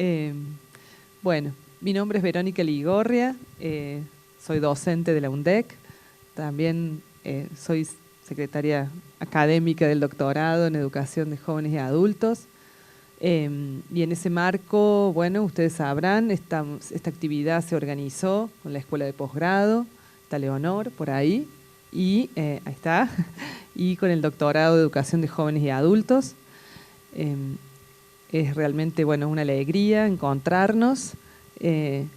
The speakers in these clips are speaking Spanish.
Eh, bueno, mi nombre es Verónica Ligorria, soy docente de la UNDEC, también soy secretaria académica del doctorado en educación de jóvenes y adultos. Y en ese marco, bueno, ustedes sabrán, esta actividad se organizó con la Escuela de Posgrado, está Leonor por ahí, y ahí está, y con el doctorado de educación de jóvenes y adultos. Es realmente, bueno, una alegría encontrarnos en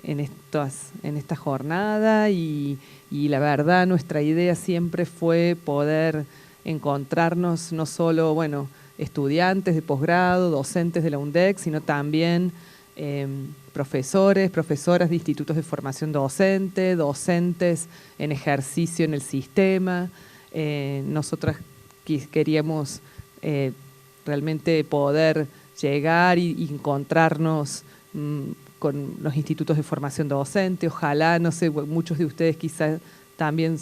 esta jornada y la verdad nuestra idea siempre fue poder encontrarnos no solo, bueno, estudiantes de posgrado, docentes de la UNDEC, sino también profesores, profesoras de institutos de formación docente, docentes en ejercicio en el sistema. Nosotras queríamos realmente poder llegar y encontrarnos con los institutos de formación docente. Ojalá, no sé, muchos de ustedes quizás también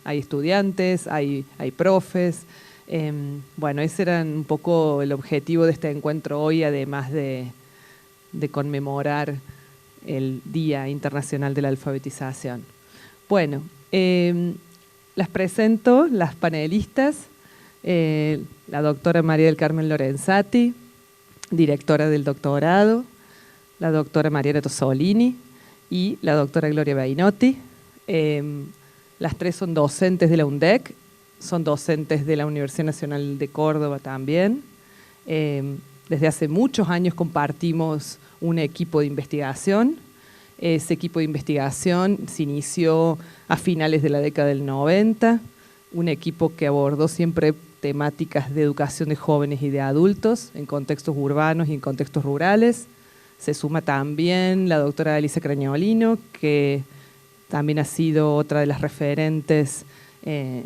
hay estudiantes, hay profes. Bueno, ese era un poco el objetivo de este encuentro hoy, además de conmemorar el Día Internacional de la Alfabetización. Bueno, las presento, las panelistas, la doctora María del Carmen Lorenzati, directora del doctorado, la doctora Mariana Tosolini y la doctora Gloria Bainotti. Las tres son docentes de la UNDEC, son docentes de la Universidad Nacional de Córdoba también. Desde hace muchos años compartimos un equipo de investigación. Ese equipo de investigación se inició a finales de la década del 90, un equipo que abordó siempre temáticas de educación de jóvenes y de adultos en contextos urbanos y en contextos rurales. Se suma también la doctora Alicia Crañolino, que también ha sido otra de las referentes en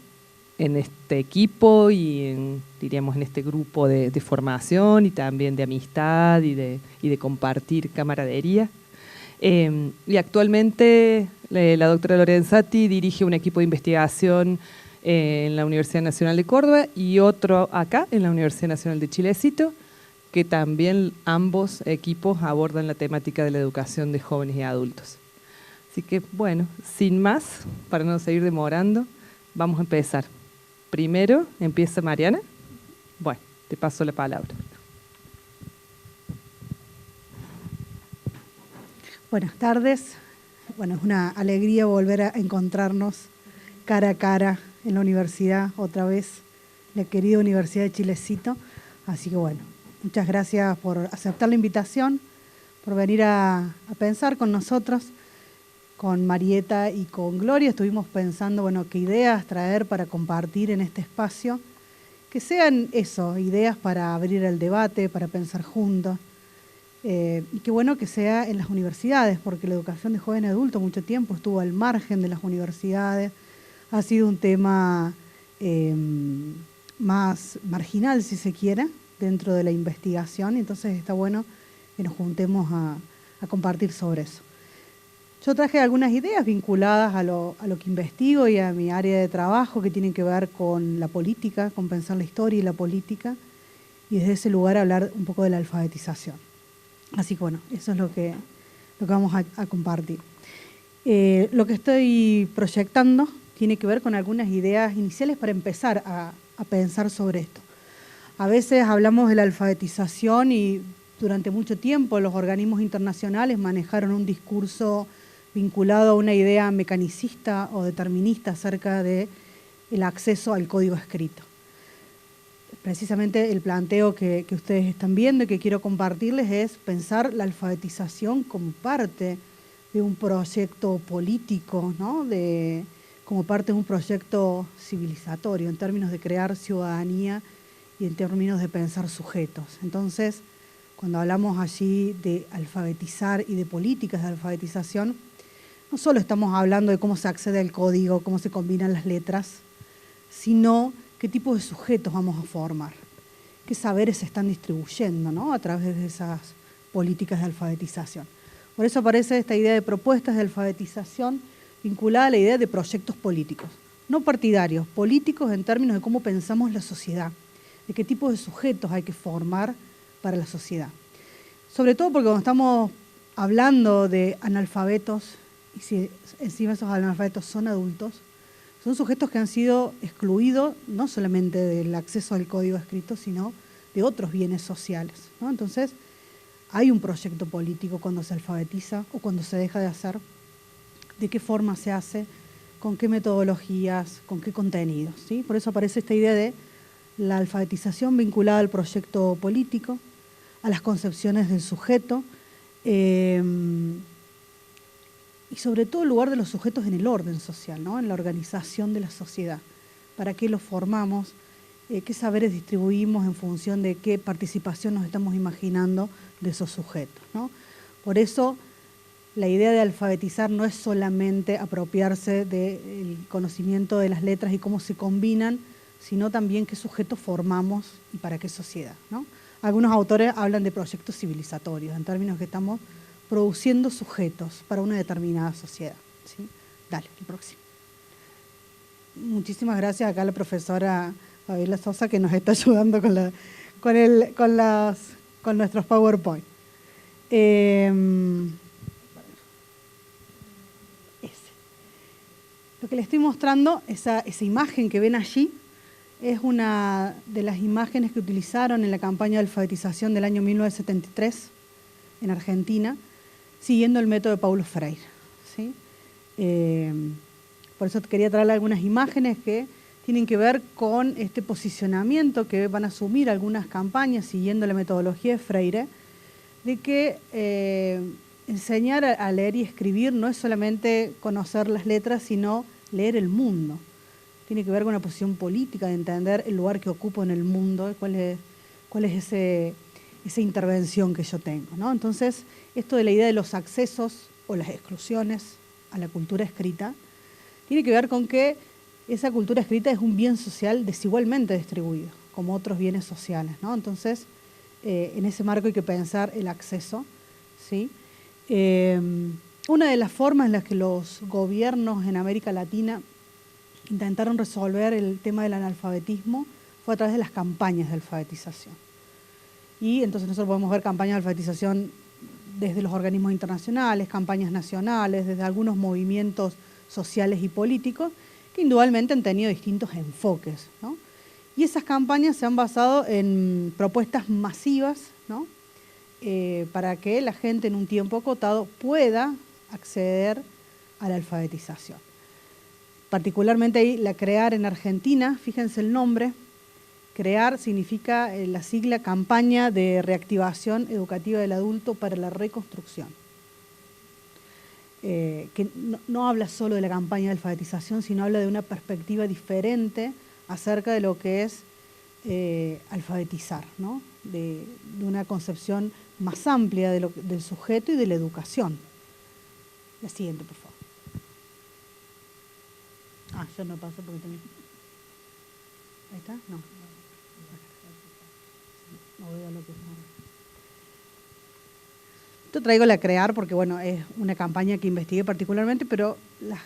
este equipo y diríamos en este grupo de formación y también de amistad y de compartir camaradería. Y actualmente la doctora Lorenzati dirige un equipo de investigación en la Universidad Nacional de Córdoba y otro acá en la Universidad Nacional de Chilecito, que también ambos equipos abordan la temática de la educación de jóvenes y adultos. Así que, bueno, sin más, para no seguir demorando, vamos a empezar. Primero empieza Mariana. Bueno, te paso la palabra. Buenas tardes. Bueno, es una alegría volver a encontrarnos cara a cara en la universidad otra vez, la querida Universidad de Chilecito. Así que bueno, muchas gracias por aceptar la invitación, por venir a pensar con nosotros. Con Marieta y con Gloria estuvimos pensando, bueno, qué ideas traer para compartir en este espacio, que sean eso, ideas para abrir el debate, para pensar juntos. Y qué bueno que sea en las universidades, porque la educación de joven adulto mucho tiempo estuvo al margen de las universidades, ha sido un tema más marginal, si se quiere, dentro de la investigación, y entonces está bueno que nos juntemos a compartir sobre eso. Yo traje algunas ideas vinculadas a lo que investigo y a mi área de trabajo que tienen que ver con la política, con pensar la historia y la política, y desde ese lugar hablar un poco de la alfabetización. Así que bueno, eso es lo que vamos a compartir. Lo que estoy proyectando tiene que ver con algunas ideas iniciales para empezar a pensar sobre esto. A veces hablamos de la alfabetización y durante mucho tiempo los organismos internacionales manejaron un discurso vinculado a una idea mecanicista o determinista acerca del acceso al código escrito. Precisamente el planteo que ustedes están viendo y que quiero compartirles es pensar la alfabetización como parte de un proyecto político, ¿no? Como parte de un proyecto civilizatorio en términos de crear ciudadanía y en términos de pensar sujetos. Entonces, cuando hablamos allí de alfabetizar y de políticas de alfabetización, no solo estamos hablando de cómo se accede al código, cómo se combinan las letras, sino qué tipo de sujetos vamos a formar, qué saberes se están distribuyendo, ¿no? A través de esas políticas de alfabetización. Por eso aparece esta idea de propuestas de alfabetización vinculada a la idea de proyectos políticos, no partidarios, políticos en términos de cómo pensamos la sociedad, de qué tipo de sujetos hay que formar para la sociedad. sobre todo porque cuando estamos hablando de analfabetos, y si encima esos analfabetos son adultos, son sujetos que han sido excluidos no solamente del acceso al código escrito, sino de otros bienes sociales, ¿no? Entonces, hay un proyecto político cuando se alfabetiza o cuando se deja de hacer, de qué forma se hace, con qué metodologías, con qué contenidos, ¿sí? Por eso aparece esta idea de la alfabetización vinculada al proyecto político, a las concepciones del sujeto, y sobre todo el lugar de los sujetos en el orden social, ¿no? En la organización de la sociedad. ¿Para qué los formamos? ¿Qué saberes distribuimos en función de qué participación nos estamos imaginando de esos sujetos, ¿no? Por eso la idea de alfabetizar no es solamente apropiarse del conocimiento de las letras y cómo se combinan, sino también qué sujetos formamos y para qué sociedad, ¿no? Algunos autores hablan de proyectos civilizatorios, en términos que estamos produciendo sujetos para una determinada sociedad, ¿sí? Dale, el próximo. Muchísimas gracias acá a la profesora Fabiola Sosa que nos está ayudando con nuestros PowerPoint. Lo que les estoy mostrando, esa imagen que ven allí, es una de las imágenes que utilizaron en la campaña de alfabetización del año 1973 en Argentina, siguiendo el método de Paulo Freire, ¿sí? Por eso quería traerle algunas imágenes que tienen que ver con este posicionamiento que van a asumir algunas campañas siguiendo la metodología de Freire, de que enseñar a leer y escribir no es solamente conocer las letras, sino leer el mundo. Tiene que ver con una posición política de entender el lugar que ocupo en el mundo, cuál es esa intervención que yo tengo, ¿no? Entonces, esto de la idea de los accesos o las exclusiones a la cultura escrita, tiene que ver con que esa cultura escrita es un bien social desigualmente distribuido, como otros bienes sociales, ¿no? Entonces, en ese marco hay que pensar el acceso, ¿sí? Una de las formas en las que los gobiernos en América Latina intentaron resolver el tema del analfabetismo fue a través de las campañas de alfabetización. Y entonces nosotros podemos ver campañas de alfabetización desde los organismos internacionales, campañas nacionales, desde algunos movimientos sociales y políticos, que indudablemente han tenido distintos enfoques, ¿no? Y esas campañas se han basado en propuestas masivas, ¿no? Para que la gente en un tiempo acotado pueda acceder a la alfabetización. Particularmente ahí la CREAR en Argentina, fíjense el nombre. CREAR significa la sigla Campaña de Reactivación Educativa del Adulto para la Reconstrucción. Que no habla solo de la campaña de alfabetización, sino habla de una perspectiva diferente acerca de lo que es alfabetizar, ¿no? De una concepción más amplia del sujeto y de la educación. La siguiente, por favor. Yo no paso porque también. ¿Ahí está? No. No voy a lo que no. Esto traigo la CREAR porque, bueno, es una campaña que investigué particularmente, pero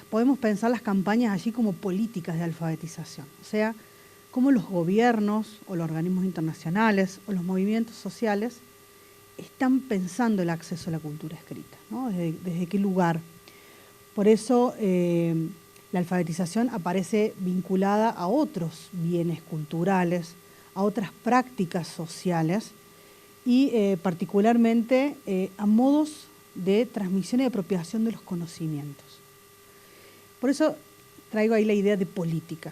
podemos pensar las campañas allí como políticas de alfabetización. O sea, cómo los gobiernos o los organismos internacionales o los movimientos sociales están pensando el acceso a la cultura escrita, ¿no? ¿Desde qué lugar? Por eso la alfabetización aparece vinculada a otros bienes culturales, a otras prácticas sociales y particularmente a modos de transmisión y apropiación de los conocimientos. Por eso traigo ahí la idea de política.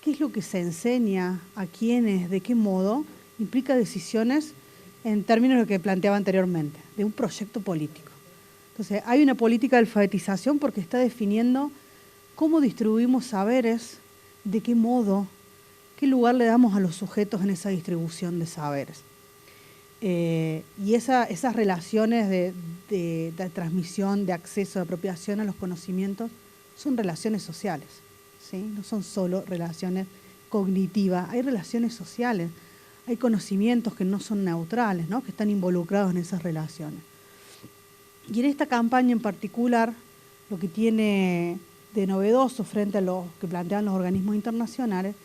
¿Qué es lo que se enseña a quiénes, de qué modo? Implica decisiones en términos de lo que planteaba anteriormente, de un proyecto político. Entonces, hay una política de alfabetización porque está definiendo cómo distribuimos saberes, de qué modo, qué lugar le damos a los sujetos en esa distribución de saberes. Y esas relaciones de transmisión, de acceso, de apropiación a los conocimientos, son relaciones sociales, ¿sí? No son solo relaciones cognitivas, hay relaciones sociales, hay conocimientos que no son neutrales, ¿no? Que están involucrados en esas relaciones. Y en esta campaña en particular, lo que tiene de novedoso frente a lo que plantean los organismos internacionales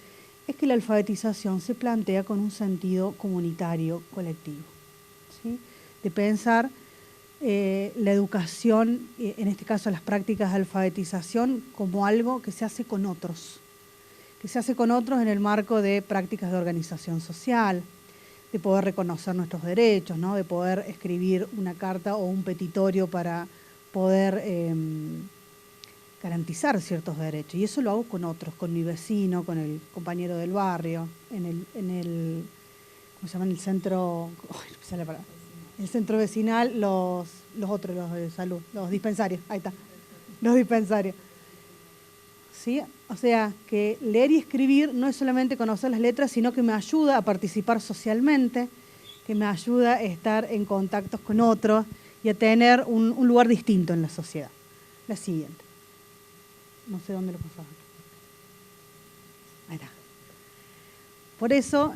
es que la alfabetización se plantea con un sentido comunitario colectivo, ¿sí? de pensar la educación, en este caso las prácticas de alfabetización, como algo que se hace con otros. Que se hace con otros en el marco de prácticas de organización social, de poder reconocer nuestros derechos, ¿no? De poder escribir una carta o un petitorio para poder garantizar ciertos derechos. Y eso lo hago con otros, con mi vecino, con el compañero del barrio, en el ¿cómo se llama? En el centro, el centro vecinal, los otros, los de salud, los dispensarios, ahí está, los dispensarios. ¿Sí? O sea, que leer y escribir no es solamente conocer las letras, sino que me ayuda a participar socialmente, que me ayuda a estar en contactos con otros y a tener un lugar distinto en la sociedad. La siguiente. No sé dónde lo pasaba. Ahí está. Por eso,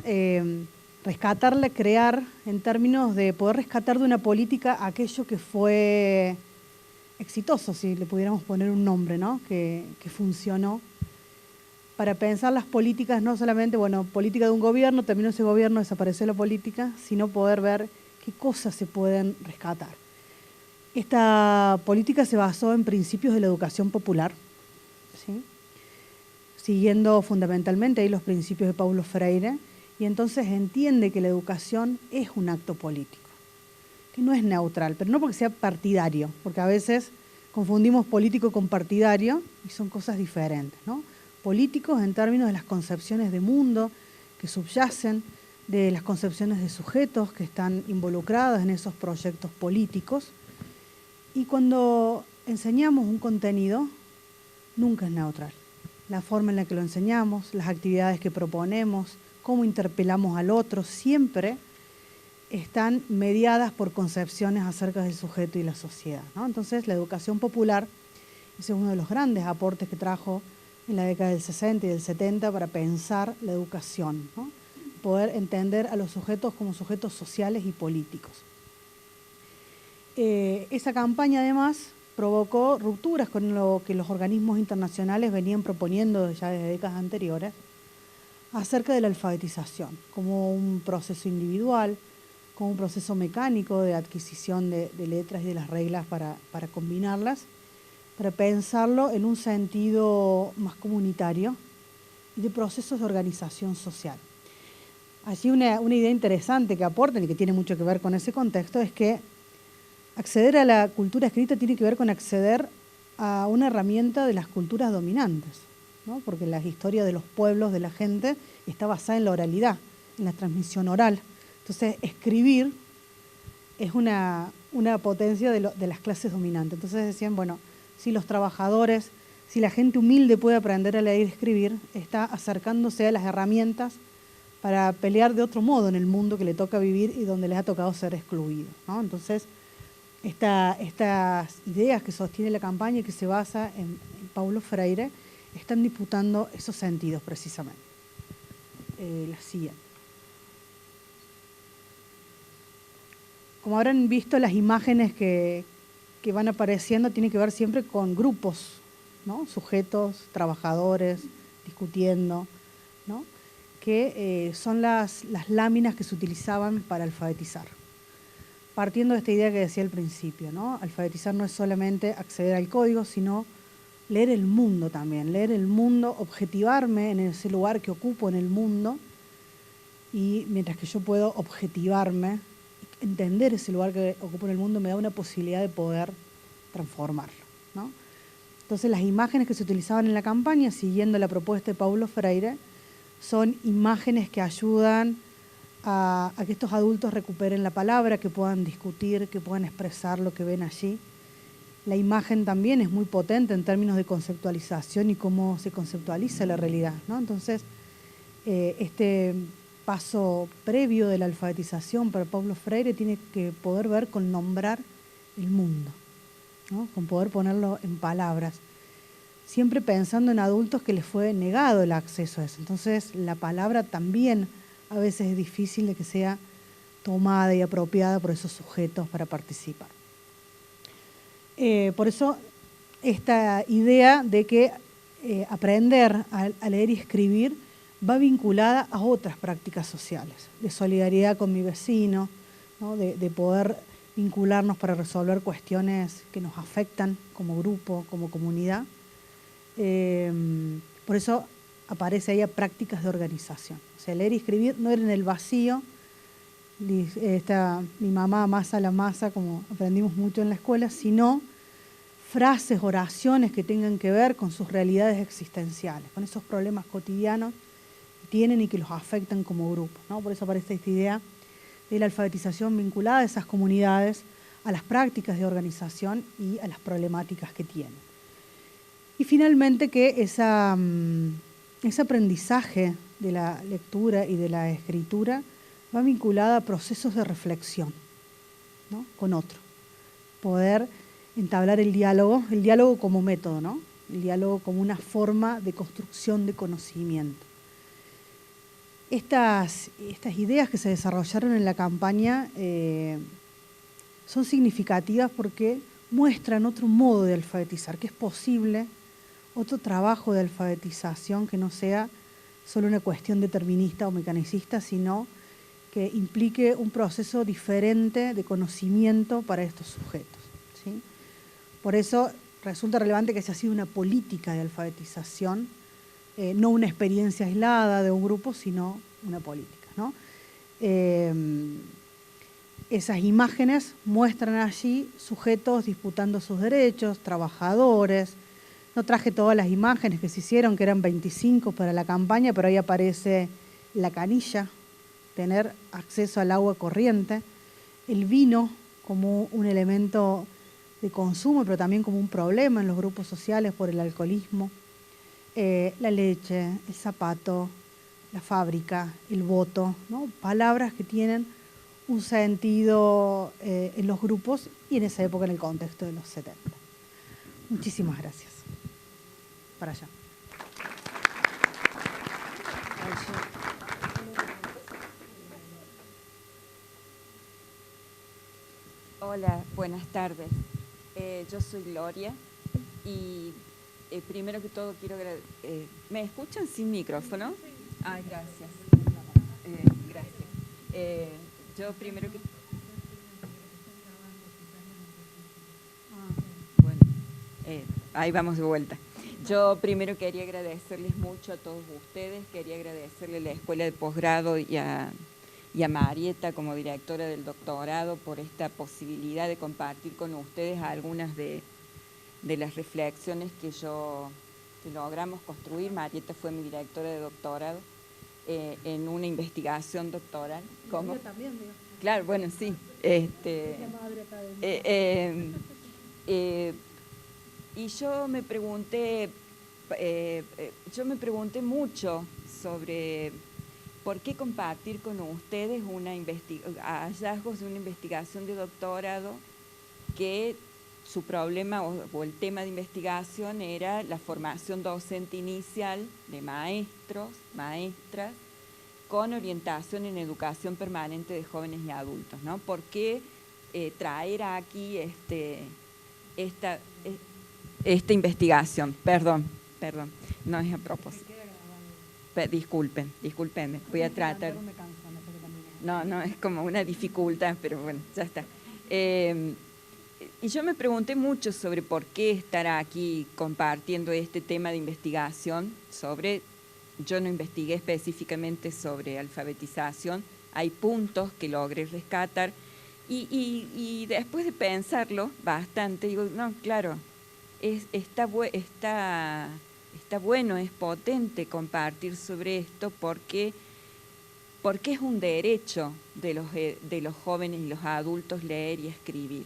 rescatarla, crear, en términos de poder rescatar de una política aquello que fue exitoso, si le pudiéramos poner un nombre, ¿no? Que funcionó, para pensar las políticas, no solamente, bueno, política de un gobierno, terminó ese gobierno, desapareció la política, sino poder ver qué cosas se pueden rescatar. Esta política se basó en principios de la educación popular, ¿sí? Siguiendo fundamentalmente ahí los principios de Paulo Freire, y entonces entiende que la educación es un acto político, que no es neutral, pero no porque sea partidario, porque a veces confundimos político con partidario y son cosas diferentes, ¿no? Políticos en términos de las concepciones de mundo que subyacen, de las concepciones de sujetos que están involucrados en esos proyectos políticos. Y cuando enseñamos un contenido, nunca es neutral. La forma en la que lo enseñamos, las actividades que proponemos, cómo interpelamos al otro, siempre están mediadas por concepciones acerca del sujeto y la sociedad, ¿no? Entonces, la educación popular, ese es uno de los grandes aportes que trajo en la década del 60 y del 70 para pensar la educación, ¿no? Poder entender a los sujetos como sujetos sociales y políticos. Esa campaña, además, provocó rupturas con lo que los organismos internacionales venían proponiendo ya desde décadas anteriores acerca de la alfabetización, como un proceso individual, como un proceso mecánico de adquisición de letras y de las reglas para combinarlas, para pensarlo en un sentido más comunitario y de procesos de organización social. Allí una idea interesante que aportan y que tiene mucho que ver con ese contexto es que acceder a la cultura escrita tiene que ver con acceder a una herramienta de las culturas dominantes, ¿no? Porque la historia de los pueblos, de la gente, está basada en la oralidad, en la transmisión oral. Entonces, escribir es una potencia de las clases dominantes. Entonces decían, bueno, si los trabajadores, si la gente humilde puede aprender a leer y escribir, está acercándose a las herramientas para pelear de otro modo en el mundo que le toca vivir y donde les ha tocado ser excluidos, ¿no? Entonces, estas ideas que sostiene la campaña y que se basa en Paulo Freire están disputando esos sentidos precisamente. La siguiente. Como habrán visto, las imágenes que van apareciendo tienen que ver siempre con grupos, ¿no? Sujetos, trabajadores, discutiendo, ¿no? Que son las láminas que se utilizaban para alfabetizar. Partiendo de esta idea que decía al principio, ¿no? Alfabetizar no es solamente acceder al código, sino leer el mundo también, leer el mundo, objetivarme en ese lugar que ocupo en el mundo, y mientras que yo puedo objetivarme, entender ese lugar que ocupo en el mundo me da una posibilidad de poder transformarlo, ¿no? Entonces, las imágenes que se utilizaban en la campaña, siguiendo la propuesta de Paulo Freire, son imágenes que ayudan a que estos adultos recuperen la palabra, que puedan discutir, que puedan expresar lo que ven allí. La imagen también es muy potente en términos de conceptualización y cómo se conceptualiza la realidad, ¿no? Entonces, este paso previo de la alfabetización para Paulo Freire tiene que poder ver con nombrar el mundo, ¿no? Con poder ponerlo en palabras, siempre pensando en adultos que les fue negado el acceso a eso. Entonces, la palabra también a veces es difícil de que sea tomada y apropiada por esos sujetos para participar. Por eso, esta idea de que aprender a leer y escribir va vinculada a otras prácticas sociales, de solidaridad con mi vecino, ¿no? de poder vincularnos para resolver cuestiones que nos afectan como grupo, como comunidad. Por eso aparece ahí a prácticas de organización. O sea, leer y escribir no era en el vacío. Mi mamá amasa la masa, como aprendimos mucho en la escuela, sino frases, oraciones que tengan que ver con sus realidades existenciales, con esos problemas cotidianos que tienen y que los afectan como grupo, ¿no? Por eso aparece esta idea de la alfabetización vinculada a esas comunidades, a las prácticas de organización y a las problemáticas que tienen. Y finalmente que ese aprendizaje de la lectura y de la escritura va vinculada a procesos de reflexión, ¿no? Con otro. Poder entablar el diálogo como método, ¿no? El diálogo como una forma de construcción de conocimiento. Estas ideas que se desarrollaron en la campaña son significativas porque muestran otro modo de alfabetizar, que es posible, otro trabajo de alfabetización que no sea solo una cuestión determinista o mecanicista, sino que implique un proceso diferente de conocimiento para estos sujetos, ¿sí? Por eso resulta relevante que haya sido una política de alfabetización, no una experiencia aislada de un grupo, sino una política, ¿no? Esas imágenes muestran allí sujetos disputando sus derechos, trabajadores. No traje todas las imágenes que se hicieron, que eran 25 para la campaña, pero ahí aparece la canilla, tener acceso al agua corriente, el vino como un elemento de consumo, pero también como un problema en los grupos sociales por el alcoholismo, la leche, el zapato, la fábrica, el voto, ¿no? Palabras que tienen un sentido en los grupos y en esa época en el contexto de los 70. Muchísimas gracias. Para allá. Hola, buenas tardes. Yo soy Gloria y primero que todo quiero agradecer. ¿Me escuchan sin micrófono? Ay, gracias. Gracias. Yo primero que... Bueno, ahí vamos de vuelta. Yo primero quería agradecerles mucho a todos ustedes, quería agradecerle a la Escuela de Posgrado y a Marieta como directora del doctorado por esta posibilidad de compartir con ustedes algunas de las reflexiones que logramos construir. Marieta fue mi directora de doctorado en una investigación doctoral. ¿Cómo? Yo también, digo. Claro, bueno, sí. Y yo me pregunté mucho sobre por qué compartir con ustedes hallazgos de una investigación de doctorado que su problema o el tema de investigación era la formación docente inicial de maestros, maestras, con orientación en educación permanente de jóvenes y adultos, ¿no? ¿Por qué traer aquí esta investigación? Perdón, no es a propósito. Disculpenme, voy a tratar. No, es como una dificultad, pero bueno, ya está. Y yo me pregunté mucho sobre por qué estar aquí compartiendo este tema de investigación yo no investigué específicamente sobre alfabetización, hay puntos que logré rescatar y después de pensarlo bastante, digo, no, claro, está bueno, es potente compartir sobre esto porque es un derecho de los jóvenes y los adultos leer y escribir.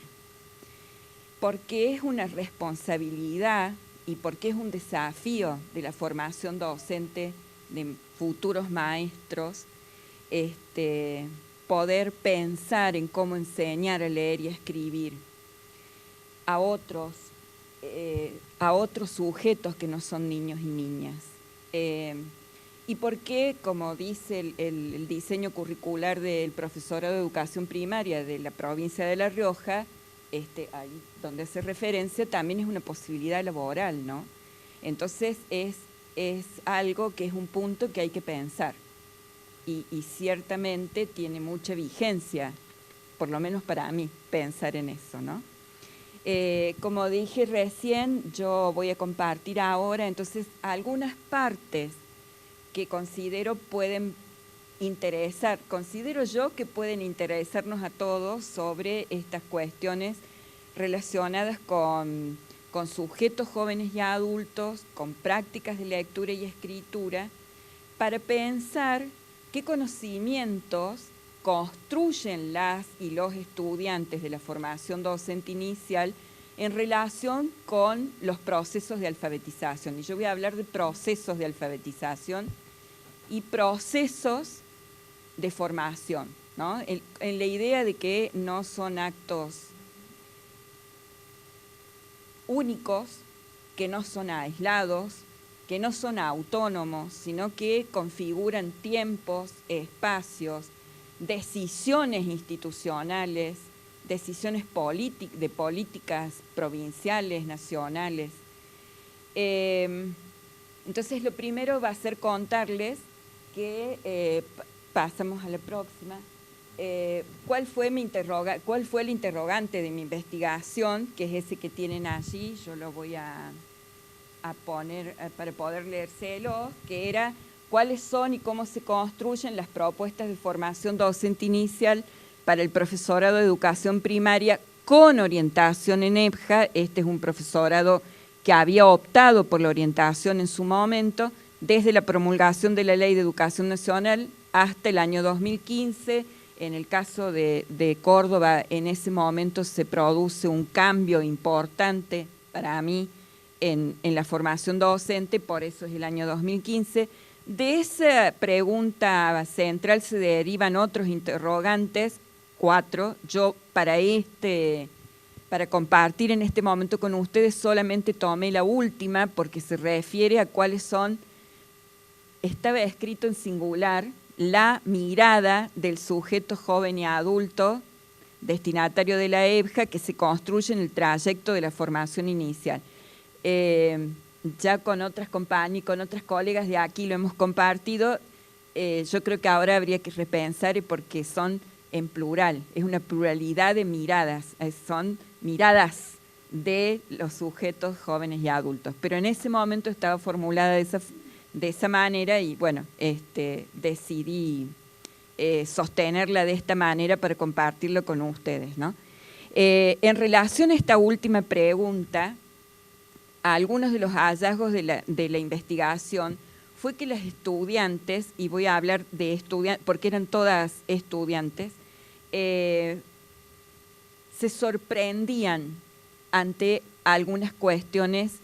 Porque es una responsabilidad y porque es un desafío de la formación docente de futuros maestros, poder pensar en cómo enseñar a leer y a escribir a otros sujetos que no son niños y niñas. Y porque, como dice el diseño curricular del profesorado de educación primaria de la provincia de La Rioja, ahí donde hace referencia, también es una posibilidad laboral, ¿no? Entonces es algo que es un punto que hay que pensar y ciertamente tiene mucha vigencia por lo menos para mí, pensar en eso, ¿no? Como dije recién, yo voy a compartir ahora, entonces, algunas partes que considero yo que pueden interesarnos a todos sobre estas cuestiones relacionadas con sujetos jóvenes y adultos, con prácticas de lectura y escritura, para pensar qué conocimientos construyen las y los estudiantes de la formación docente inicial en relación con los procesos de alfabetización. Y yo voy a hablar de procesos de alfabetización y procesos de formación, ¿no? En la idea de que no son actos únicos, que no son aislados, que no son autónomos, sino que configuran tiempos, espacios, decisiones institucionales, decisiones de políticas provinciales, nacionales. Entonces, lo primero va a ser contarles que, pasamos a la próxima, ¿cuál fue el interrogante de mi investigación? Que es ese que tienen allí, yo lo voy a poner para poder leérselo, que era cuáles son y cómo se construyen las propuestas de formación docente inicial para el profesorado de educación primaria con orientación en EBJA. Este es un profesorado que había optado por la orientación en su momento, desde la promulgación de la Ley de Educación Nacional hasta el año 2015. En el caso de Córdoba, en ese momento se produce un cambio importante para mí en la formación docente, por eso es el año 2015. De esa pregunta central se derivan otros interrogantes, 4. Yo para compartir en este momento con ustedes solamente tomé la última porque se refiere a cuáles son, estaba escrito en singular, la mirada del sujeto joven y adulto destinatario de la EBJA que se construye en el trayecto de la formación inicial. Ya con otras compañías, con otras colegas de aquí lo hemos compartido. Yo creo que ahora habría que repensar porque son en plural, es una pluralidad de miradas, son miradas de los sujetos jóvenes y adultos. Pero en ese momento estaba formulada de esa manera y bueno, decidí sostenerla de esta manera para compartirlo con ustedes, ¿no? En relación a esta última pregunta, algunos de los hallazgos de la investigación fue que las estudiantes, y voy a hablar de estudiantes porque eran todas estudiantes, se sorprendían ante algunas cuestiones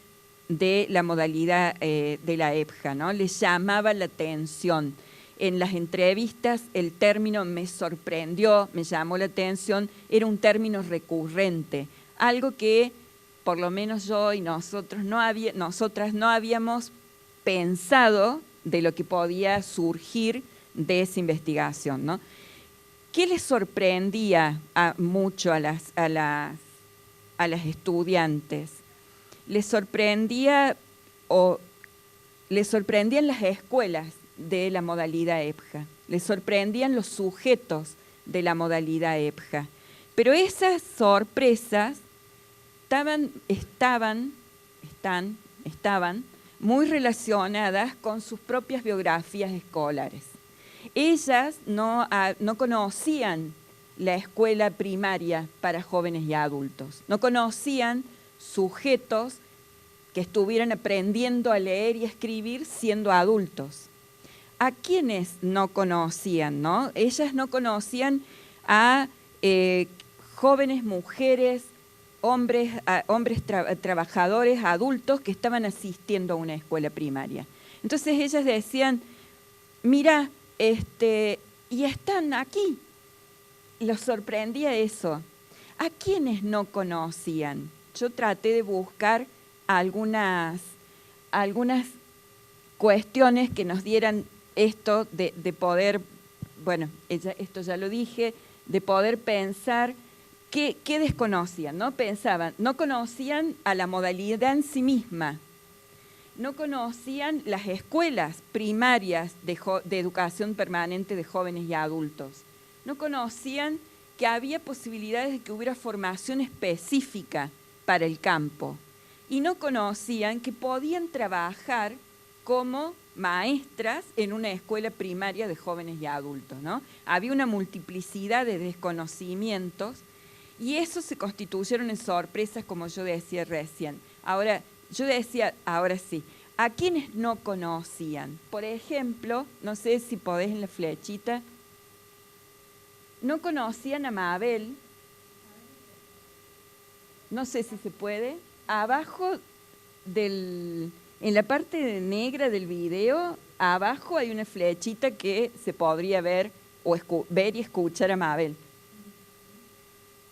de la modalidad de la EBJA, ¿no? Les llamaba la atención. En las entrevistas el término me sorprendió, me llamó la atención, era un término recurrente, algo que por lo menos yo y nosotras no habíamos pensado de lo que podía surgir de esa investigación, ¿no? ¿Qué les sorprendía mucho a las estudiantes? Les sorprendían las escuelas de la modalidad EBJA, les sorprendían los sujetos de la modalidad EBJA, pero esas sorpresas estaban muy relacionadas con sus propias biografías escolares. Ellas no conocían la escuela primaria para jóvenes y adultos, no conocían sujetos que estuvieran aprendiendo a leer y escribir siendo adultos. ¿A quiénes no conocían, no? Ellas no conocían a jóvenes mujeres, hombres trabajadores, adultos que estaban asistiendo a una escuela primaria. Entonces ellas decían, mira, y están aquí. Los sorprendía eso. ¿A quiénes no conocían? Yo traté de buscar algunas cuestiones que nos dieran esto de poder, bueno, esto ya lo dije, de poder pensar qué desconocían, ¿no? Pensaban, no conocían a la modalidad en sí misma, no conocían las escuelas primarias de educación permanente de jóvenes y adultos, no conocían que había posibilidades de que hubiera formación específica para el campo y no conocían que podían trabajar como maestras en una escuela primaria de jóvenes y adultos, ¿no? Había una multiplicidad de desconocimientos y eso se constituyeron en sorpresas, como yo decía recién. Ahora, yo decía, ahora sí, ¿a quienes no conocían? Por ejemplo, no sé si podés en la flechita, no conocían a Mabel, no sé si se puede, abajo en la parte negra del video, abajo hay una flechita que se podría ver o ver y escuchar a Mabel.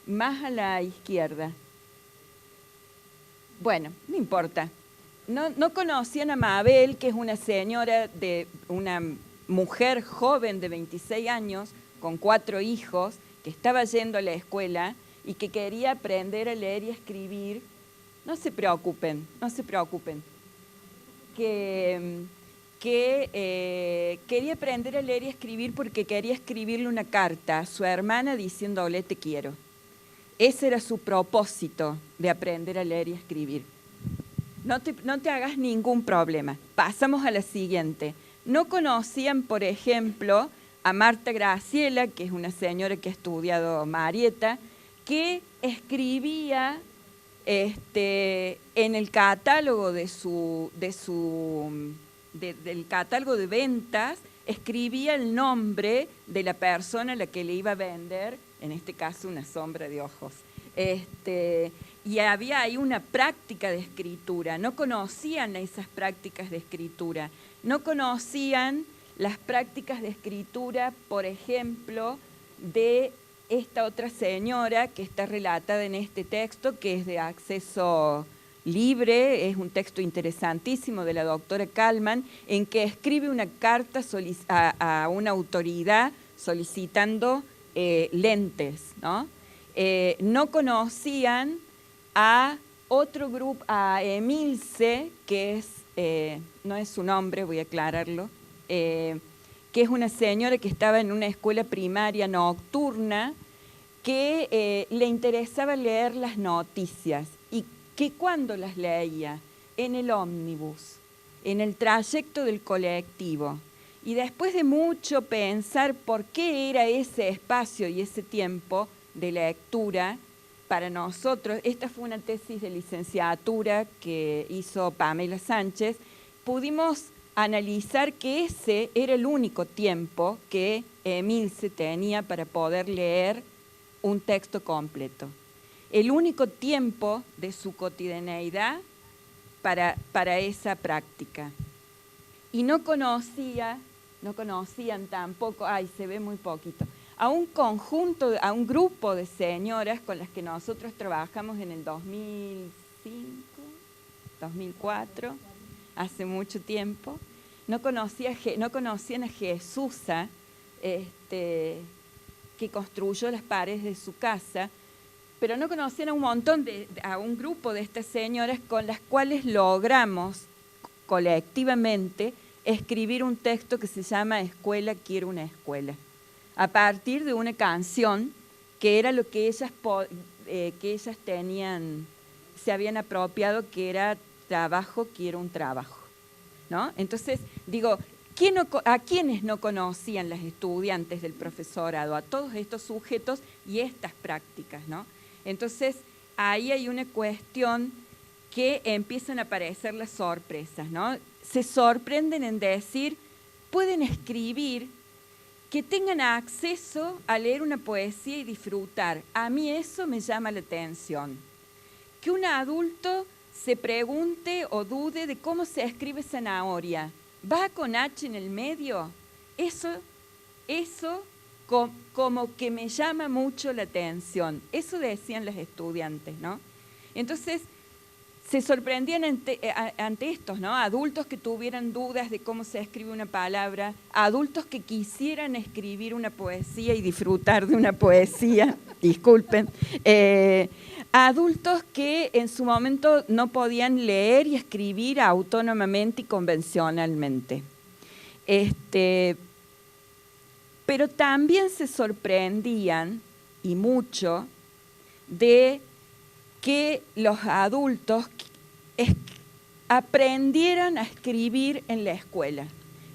Más a la izquierda. Bueno, no importa. No conocían a Mabel, que es una señora, una mujer joven de 26 años, con 4 hijos, que estaba yendo a la escuela y que quería aprender a leer y a escribir. No se preocupen, quería aprender a leer y a escribir porque quería escribirle una carta a su hermana diciéndole te quiero. Ese era su propósito de aprender a leer y a escribir. No te hagas ningún problema. Pasamos a la siguiente. No conocían, por ejemplo, a Marta Graciela, que es una señora que ha estudiado Marieta, que escribía en el catálogo del catálogo de ventas, escribía el nombre de la persona a la que le iba a vender, en este caso una sombra de ojos. Y había ahí una práctica de escritura. No conocían esas prácticas de escritura. No conocían las prácticas de escritura, por ejemplo, de esta otra señora que está relatada en este texto, que es de acceso libre, es un texto interesantísimo de la doctora Kalman, en que escribe una carta a una autoridad solicitando lentes, ¿no? No conocían a otro grupo, a Emilce, que no es su nombre, voy a aclararlo, que es una señora que estaba en una escuela primaria nocturna que le interesaba leer las noticias y que cuando las leía en el ómnibus, en el trayecto del colectivo, y después de mucho pensar por qué era ese espacio y ese tiempo de lectura para nosotros, esta fue una tesis de licenciatura que hizo Pamela Sánchez, pudimos analizar que ese era el único tiempo que Emilce tenía para poder leer un texto completo. El único tiempo de su cotidianeidad para esa práctica. Y no conocían tampoco, se ve muy poquito, a un grupo de señoras con las que nosotros trabajamos en el 2005, 2004, hace mucho tiempo. No conocían a Jesusa, que construyó las paredes de su casa, pero no conocían a un grupo de estas señoras con las cuales logramos colectivamente escribir un texto que se llama Escuela, quiero una escuela, a partir de una canción que era lo que ellas se habían apropiado, que era trabajo, quiero un trabajo, ¿no? Entonces, digo, ¿a quiénes no conocían las estudiantes del profesorado? A todos estos sujetos y estas prácticas, ¿no? Entonces, ahí hay una cuestión que empiezan a aparecer las sorpresas, ¿no? Se sorprenden en decir, pueden escribir, que tengan acceso a leer una poesía y disfrutar. A mí eso me llama la atención. Que un adulto se pregunte o dude de cómo se escribe zanahoria. ¿Va con H en el medio? Eso como que me llama mucho la atención. Eso decían las estudiantes, ¿no? Entonces, se sorprendían ante estos, ¿no? Adultos que tuvieran dudas de cómo se escribe una palabra, adultos que quisieran escribir una poesía y disfrutar de una poesía, disculpen, adultos que en su momento no podían leer y escribir autónomamente y convencionalmente. Pero también se sorprendían, y mucho de que los adultos aprendieran a escribir en la escuela,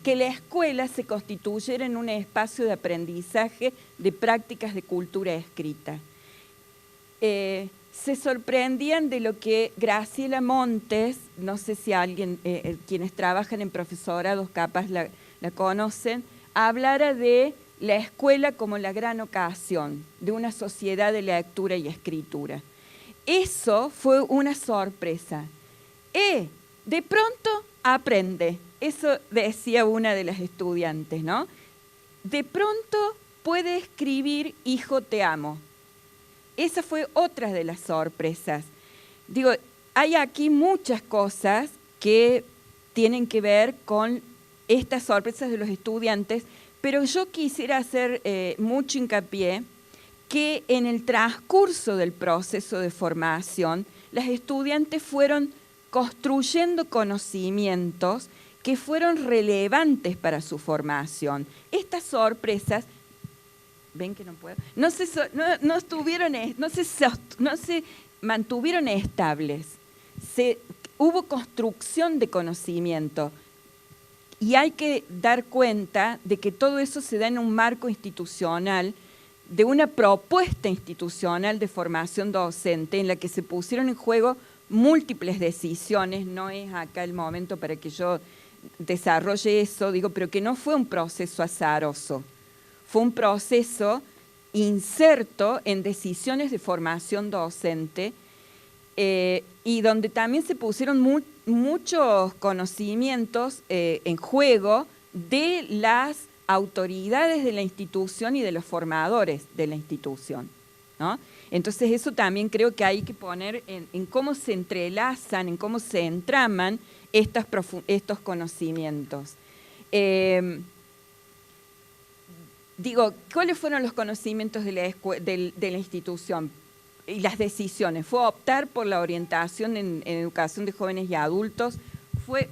que la escuela se constituyera en un espacio de aprendizaje de prácticas de cultura escrita. Se sorprendían de lo que Graciela Montes, no sé si alguien, quienes trabajan en profesorados capaz la conocen, hablara de la escuela como la gran ocasión de una sociedad de lectura y escritura. Eso fue una sorpresa. De pronto aprende, eso decía una de las estudiantes, ¿no? De pronto puede escribir "Hijo, te amo". Esa fue otra de las sorpresas. Digo, hay aquí muchas cosas que tienen que ver con estas sorpresas de los estudiantes, pero yo quisiera hacer mucho hincapié que en el transcurso del proceso de formación, las estudiantes fueron construyendo conocimientos que fueron relevantes para su formación. Estas sorpresas, ven que no puedo, no se mantuvieron estables. Hubo construcción de conocimiento y hay que dar cuenta de que todo eso se da en un marco institucional, de una propuesta institucional de formación docente en la que se pusieron en juego múltiples decisiones. No es acá el momento para que yo desarrolle eso, digo, pero que no fue un proceso azaroso, fue un proceso inserto en decisiones de formación docente y donde también se pusieron muchos conocimientos en juego de las autoridades de la institución y de los formadores de la institución, ¿no? Entonces eso también creo que hay que poner en cómo se entrelazan, en cómo se entraman estos conocimientos. Digo, ¿cuáles fueron los conocimientos de la institución y las decisiones? Fue optar por la orientación en educación de jóvenes y adultos, fue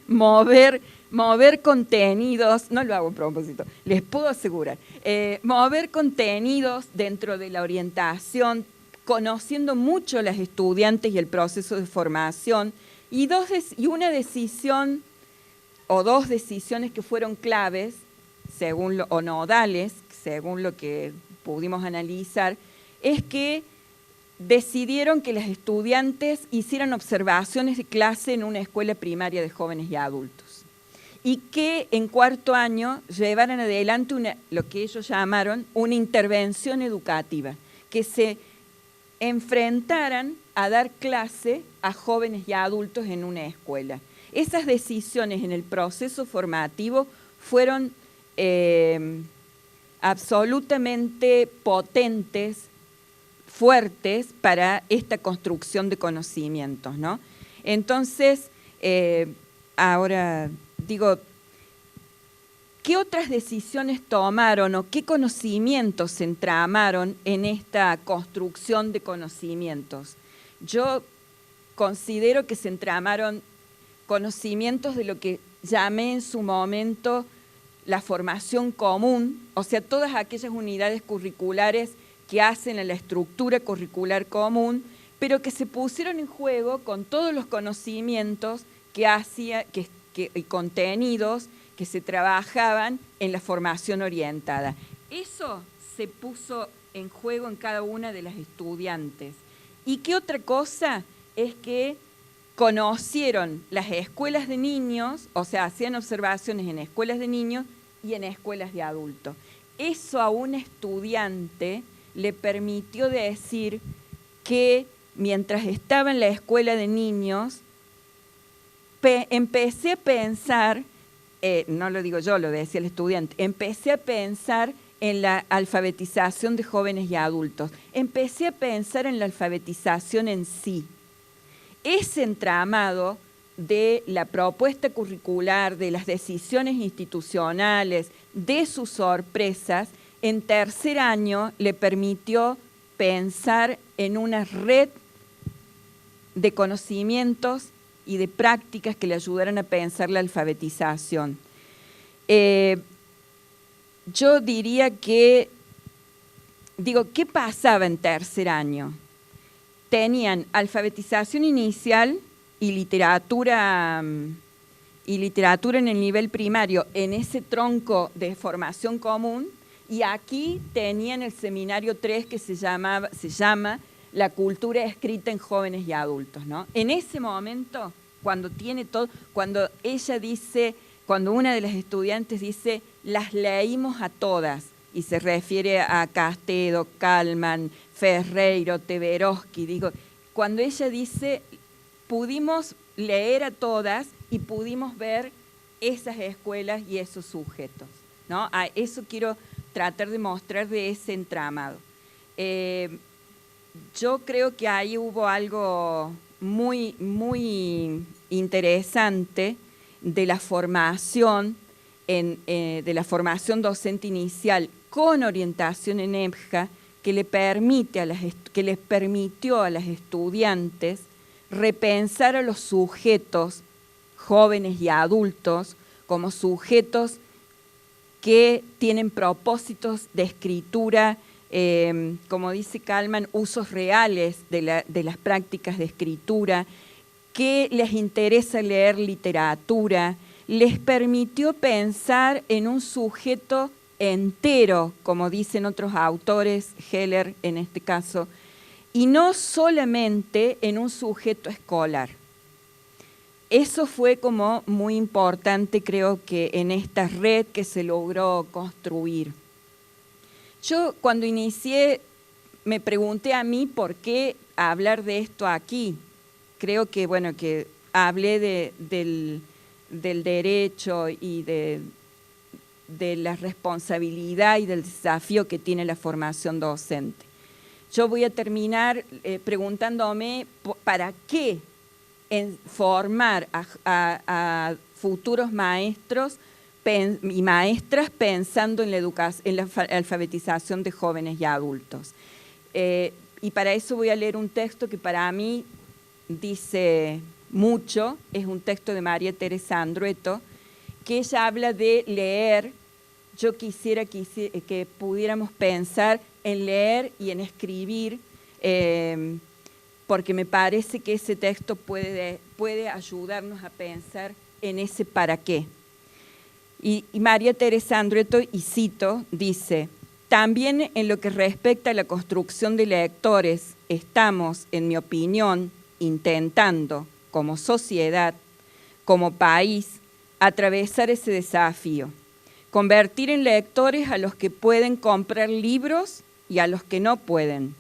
mover contenidos, no lo hago a propósito, les puedo asegurar, mover contenidos dentro de la orientación, conociendo mucho a las estudiantes y el proceso de formación, y una decisión o dos decisiones que fueron claves, o nodales, según lo que pudimos analizar, es que decidieron que las estudiantes hicieran observaciones de clase en una escuela primaria de jóvenes y adultos y que en cuarto año llevaran adelante lo que ellos llamaron una intervención educativa, que se enfrentaran a dar clase a jóvenes y adultos en una escuela. Esas decisiones en el proceso formativo fueron absolutamente potentes, fuertes para esta construcción de conocimientos, ¿no? Entonces, ahora digo, ¿qué otras decisiones tomaron o qué conocimientos se entramaron en esta construcción de conocimientos? Yo considero que se entramaron conocimientos de lo que llamé en su momento la formación común, o sea, todas aquellas unidades curriculares que hacen a la estructura curricular común, pero que se pusieron en juego con todos los conocimientos y contenidos que se trabajaban en la formación orientada. Eso se puso en juego en cada una de las estudiantes. ¿Y qué otra cosa? Es que conocieron las escuelas de niños, o sea, hacían observaciones en escuelas de niños y en escuelas de adultos. Eso a un estudiante le permitió decir que mientras estaba en la escuela de niños, empecé a pensar, no lo digo yo, lo decía el estudiante, empecé a pensar en la alfabetización de jóvenes y adultos, empecé a pensar en la alfabetización en sí. Ese entramado de la propuesta curricular, de las decisiones institucionales, de sus sorpresas, en tercer año le permitió pensar en una red de conocimientos y de prácticas que le ayudaran a pensar la alfabetización. Yo diría que digo, ¿qué pasaba en tercer año? Tenían alfabetización inicial y literatura en el nivel primario, en ese tronco de formación común, y aquí tenían el seminario 3 que se llama La cultura escrita en jóvenes y adultos, ¿no? En ese momento, cuando tiene todo, cuando ella dice, cuando una de las estudiantes dice, las leímos a todas, y se refiere a Castedo, Kalman, Ferreiro, Teberoski, digo, cuando ella dice, pudimos leer a todas y pudimos ver esas escuelas y esos sujetos, ¿no? A eso quiero tratar de mostrar de ese entramado. Yo creo que ahí hubo algo muy, muy interesante de la formación, de la formación docente inicial con orientación en EBJA, que les permitió a las estudiantes repensar a los sujetos, jóvenes y adultos, como sujetos que tienen propósitos de escritura, como dice Kalman, usos reales de las prácticas de escritura, que les interesa leer literatura, les permitió pensar en un sujeto entero, como dicen otros autores, Heller en este caso, y no solamente en un sujeto escolar. Eso fue como muy importante, creo que en esta red que se logró construir. Yo cuando inicié me pregunté a mí por qué hablar de esto aquí. Creo que, bueno, que hablé del derecho y de la responsabilidad y del desafío que tiene la formación docente. Yo voy a terminar preguntándome para qué formar a futuros maestros y maestras pensando en la alfabetización de jóvenes y adultos. Y para eso voy a leer un texto que para mí dice mucho, es un texto de María Teresa Andrueto, que ella habla de leer. Yo quisiera que pudiéramos pensar en leer y en escribir, porque me parece que ese texto puede ayudarnos a pensar en ese para qué. Y María Teresa Andrueto, y cito, dice, también en lo que respecta a la construcción de lectores, estamos, en mi opinión, intentando, como sociedad, como país, atravesar ese desafío, convertir en lectores a los que pueden comprar libros y a los que no pueden,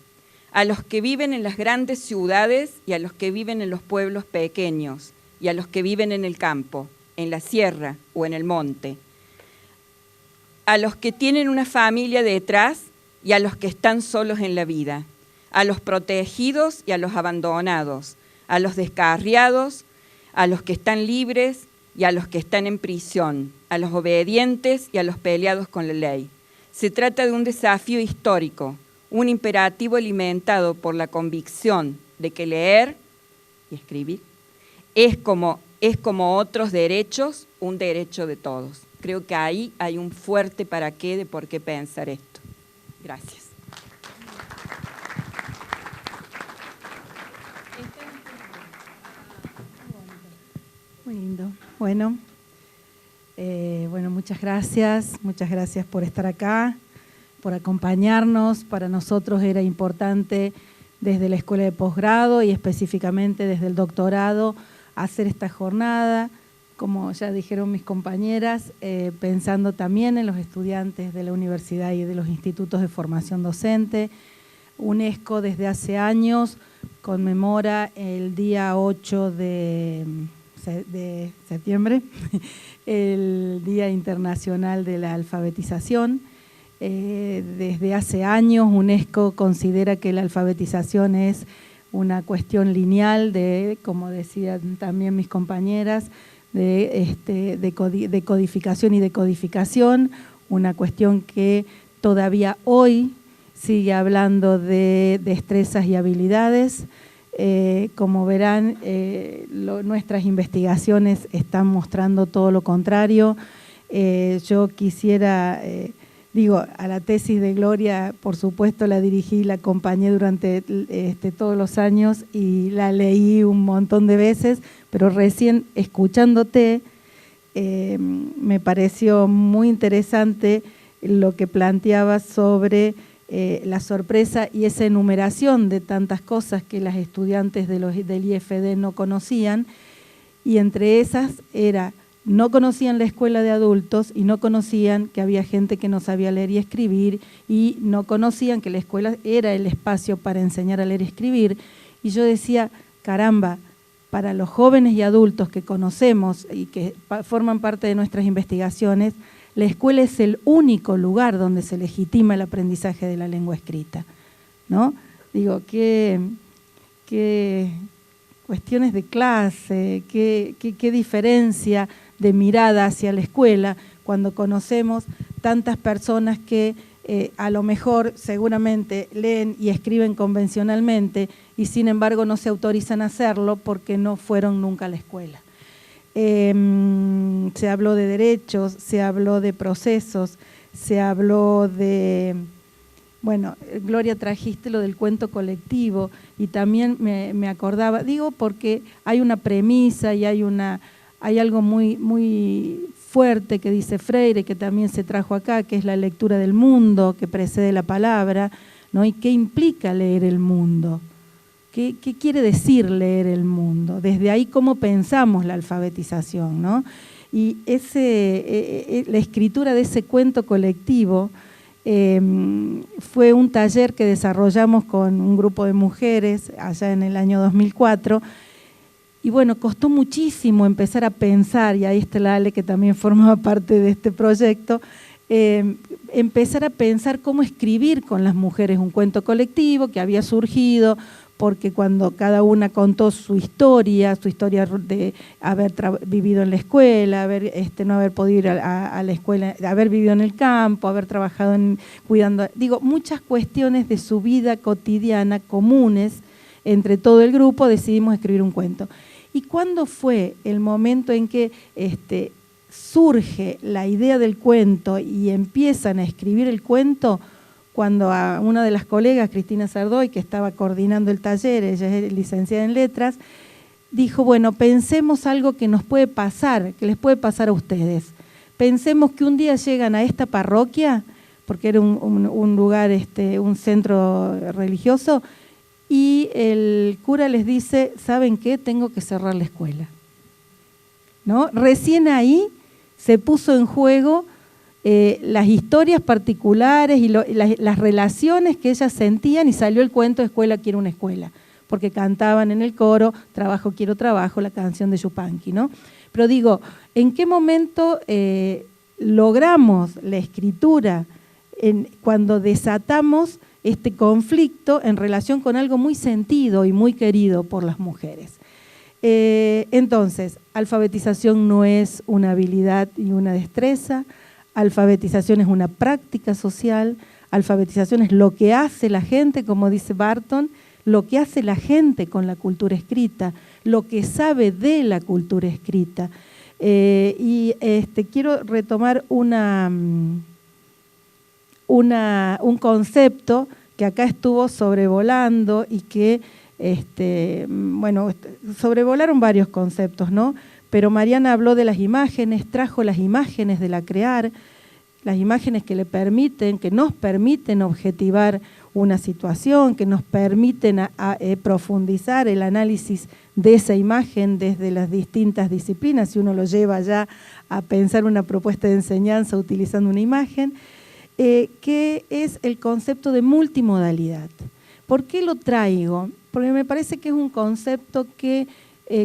a los que viven en las grandes ciudades y a los que viven en los pueblos pequeños, y a los que viven en el campo, en la sierra o en el monte, a los que tienen una familia detrás y a los que están solos en la vida, a los protegidos y a los abandonados, a los descarriados, a los que están libres y a los que están en prisión, a los obedientes y a los peleados con la ley. Se trata de un desafío histórico, un imperativo alimentado por la convicción de que leer y escribir es como otros derechos, un derecho de todos. Creo que ahí hay un fuerte para qué de por qué pensar esto. Gracias. Muy lindo. Bueno, muchas gracias por estar acá, por acompañarnos. Para nosotros era importante desde la escuela de posgrado y específicamente desde el doctorado hacer esta jornada, como ya dijeron mis compañeras, pensando también en los estudiantes de la universidad y de los institutos de formación docente. UNESCO desde hace años conmemora el día 8 de septiembre, el Día Internacional de la Alfabetización. Desde hace años UNESCO considera que la alfabetización es una cuestión lineal de, como decían también mis compañeras, de codificación y decodificación, una cuestión que todavía hoy sigue hablando de destrezas y habilidades. Como verán, nuestras investigaciones están mostrando todo lo contrario. Yo quisiera digo, a la tesis de Gloria, por supuesto, la dirigí, la acompañé durante todos los años y la leí un montón de veces, pero recién escuchándote me pareció muy interesante lo que planteabas sobre la sorpresa y esa enumeración de tantas cosas que las estudiantes del IFD no conocían, y entre esas no conocían la escuela de adultos y no conocían que había gente que no sabía leer y escribir y no conocían que la escuela era el espacio para enseñar a leer y escribir. Y yo decía, caramba, para los jóvenes y adultos que conocemos y que forman parte de nuestras investigaciones, la escuela es el único lugar donde se legitima el aprendizaje de la lengua escrita, ¿no? Digo, qué cuestiones de clase, qué diferencia de mirada hacia la escuela cuando conocemos tantas personas que a lo mejor seguramente leen y escriben convencionalmente y sin embargo no se autorizan a hacerlo porque no fueron nunca a la escuela. Se habló de derechos, se habló de procesos, se habló de, bueno, Gloria, trajiste lo del cuento colectivo y también me acordaba, digo porque hay una premisa y hay algo muy, muy fuerte que dice Freire, que también se trajo acá, que es la lectura del mundo, que precede la palabra, ¿no? ¿Y qué implica leer el mundo? ¿Qué quiere decir leer el mundo? Desde ahí, ¿cómo pensamos la alfabetización, ¿no? Y la escritura de ese cuento colectivo fue un taller que desarrollamos con un grupo de mujeres allá en el año 2004. Y bueno, costó muchísimo empezar a pensar, y ahí está la Ale que también formaba parte de este proyecto, empezar a pensar cómo escribir con las mujeres un cuento colectivo que había surgido, porque cuando cada una contó su historia de haber vivido en la escuela, no haber podido ir a la escuela, haber vivido en el campo, haber trabajado cuidando, digo, muchas cuestiones de su vida cotidiana comunes entre todo el grupo, decidimos escribir un cuento. ¿Y cuándo fue el momento en que surge la idea del cuento y empiezan a escribir el cuento? Cuando a una de las colegas, Cristina Sardoy, que estaba coordinando el taller, ella es licenciada en letras, dijo, bueno, pensemos algo que nos puede pasar, que les puede pasar a ustedes. Pensemos que un día llegan a esta parroquia, porque era un lugar, un centro religioso, y el cura les dice, ¿saben qué? Tengo que cerrar la escuela, ¿no? Recién ahí se puso en juego las historias particulares y las relaciones que ellas sentían, y salió el cuento Escuela quiero una escuela, porque cantaban en el coro Trabajo quiero trabajo, la canción de Yupanqui, ¿no? Pero digo, ¿en qué momento logramos la escritura cuando desatamos este conflicto en relación con algo muy sentido y muy querido por las mujeres? Entonces, alfabetización no es una habilidad y una destreza. Alfabetización es una práctica social, alfabetización es lo que hace la gente, como dice Barton, lo que hace la gente con la cultura escrita, lo que sabe de la cultura escrita. Quiero retomar un concepto que acá estuvo sobrevolando y que, sobrevolaron varios conceptos, ¿no? Pero Mariana habló de las imágenes, trajo las imágenes de la CREAR, las imágenes que nos permiten objetivar una situación, que nos permiten profundizar el análisis de esa imagen desde las distintas disciplinas, si uno lo lleva ya a pensar una propuesta de enseñanza utilizando una imagen, que es el concepto de multimodalidad. ¿Por qué lo traigo? Porque me parece que es un concepto que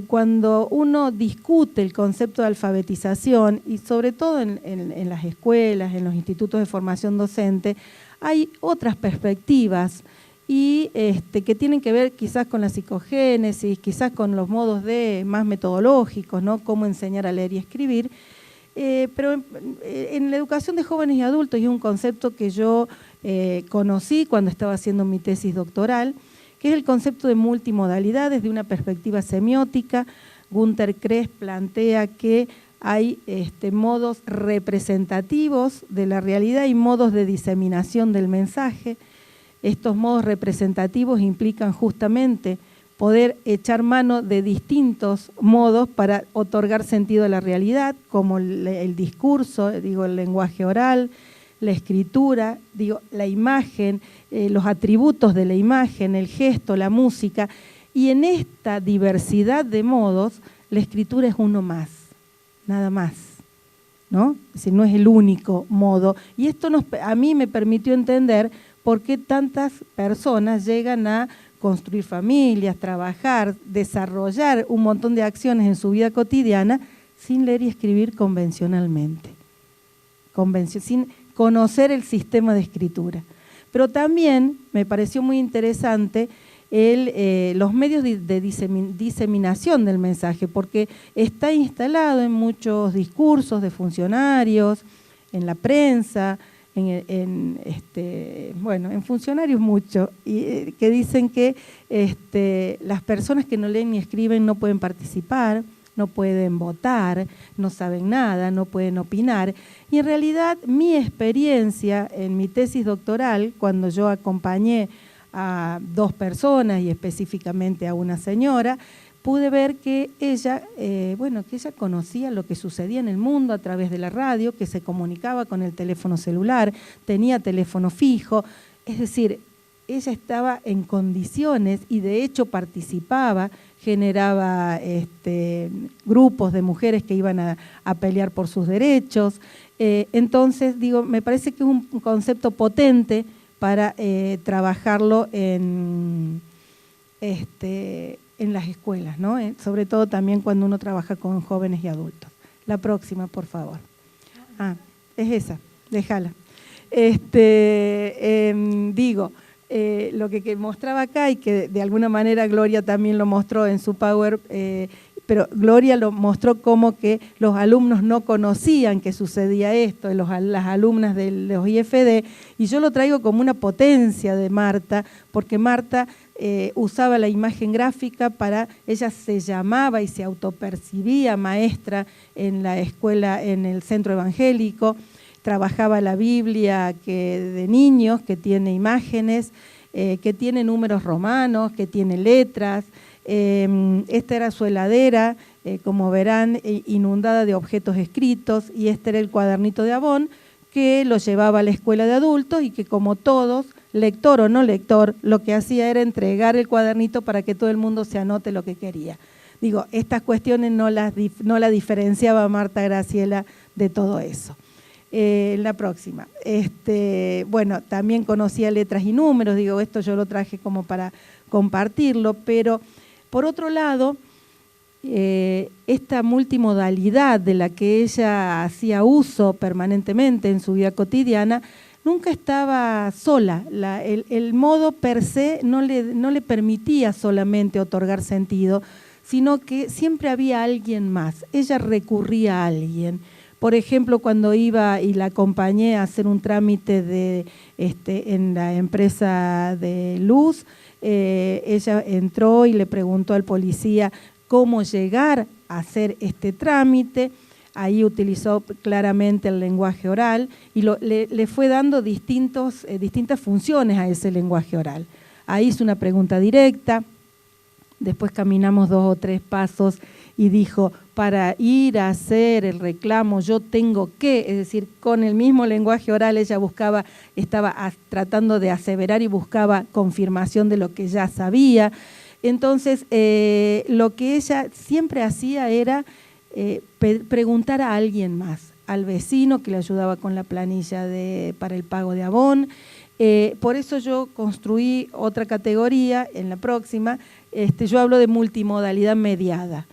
cuando uno discute el concepto de alfabetización, y sobre todo en las escuelas, en los institutos de formación docente, hay otras perspectivas y que tienen que ver quizás con la psicogénesis, quizás con los modos más metodológicos, ¿no? Cómo enseñar a leer y escribir. Pero en la educación de jóvenes y adultos, y es un concepto que yo conocí cuando estaba haciendo mi tesis doctoral, que es el concepto de multimodalidad desde una perspectiva semiótica. Günter Kress plantea que hay modos representativos de la realidad y modos de diseminación del mensaje. Estos modos representativos implican justamente poder echar mano de distintos modos para otorgar sentido a la realidad, como el discurso, el lenguaje oral, la escritura, la imagen, los atributos de la imagen, el gesto, la música. Y en esta diversidad de modos, la escritura es uno más, nada más, ¿no? Es decir, no es el único modo. Y esto a mí me permitió entender por qué tantas personas llegan a construir familias, trabajar, desarrollar un montón de acciones en su vida cotidiana sin leer y escribir convencionalmente, sin conocer el sistema de escritura. Pero también me pareció muy interesante los medios de diseminación del mensaje, porque está instalado en muchos discursos de funcionarios, en la prensa, en funcionarios mucho, y que dicen que las personas que no leen ni escriben no pueden participar, no pueden votar, no saben nada, no pueden opinar. Y en realidad mi experiencia en mi tesis doctoral, cuando yo acompañé a 2 personas y específicamente a una señora, pude ver que ella conocía lo que sucedía en el mundo a través de la radio, que se comunicaba con el teléfono celular, tenía teléfono fijo, es decir, ella estaba en condiciones y de hecho participaba, generaba grupos de mujeres que iban a pelear por sus derechos. Entonces, me parece que es un concepto potente para trabajarlo en las escuelas, ¿no? Sobre todo también cuando uno trabaja con jóvenes y adultos. La próxima, por favor. Es esa, déjala. Lo que mostraba acá y que de alguna manera Gloria también lo mostró en su Power, pero Gloria lo mostró como que los alumnos no conocían que sucedía esto, las alumnas de los IFD, y yo lo traigo como una potencia de Marta, porque Marta usaba la imagen gráfica ella se llamaba y se autopercibía maestra en la escuela, en el centro evangélico, trabajaba la Biblia de niños, que tiene imágenes, que tiene números romanos, que tiene letras. Esta era su heladera, como verán, inundada de objetos escritos, y este era el cuadernito de Avon, que lo llevaba a la escuela de adultos y que, como todos, lector o no lector, lo que hacía era entregar el cuadernito para que todo el mundo se anote lo que quería. Estas cuestiones no la diferenciaba Marta Graciela de todo eso. La próxima. También conocía letras y números, esto yo lo traje como para compartirlo, pero por otro lado, esta multimodalidad de la que ella hacía uso permanentemente en su vida cotidiana, nunca estaba sola. El modo per se no le permitía solamente otorgar sentido, sino que siempre había alguien más. Ella recurría a alguien. Por ejemplo, cuando iba y la acompañé a hacer un trámite en la empresa de luz, ella entró y le preguntó al policía cómo llegar a hacer este trámite. Ahí utilizó claramente el lenguaje oral y le fue dando distintas funciones a ese lenguaje oral. Ahí hizo una pregunta directa, después caminamos 2 o 3 pasos y dijo, para ir a hacer el reclamo yo tengo que, es decir, con el mismo lenguaje oral ella estaba tratando de aseverar y buscaba confirmación de lo que ya sabía. Entonces, lo que ella siempre hacía era preguntar a alguien más, al vecino que le ayudaba con la planilla para el pago de Avon. Por eso yo construí otra categoría en la próxima. Yo hablo de multimodalidad mediada,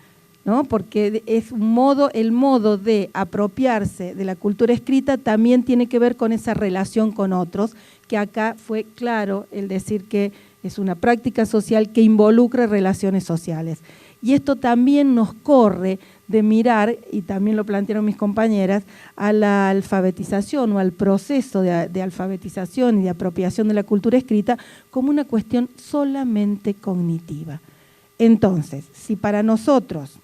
¿no? Porque es el modo de apropiarse de la cultura escrita también tiene que ver con esa relación con otros, que acá fue claro el decir que es una práctica social que involucra relaciones sociales. Y esto también nos corre de mirar, y también lo plantearon mis compañeras, a la alfabetización o al proceso de alfabetización y de apropiación de la cultura escrita como una cuestión solamente cognitiva. Entonces, si para nosotros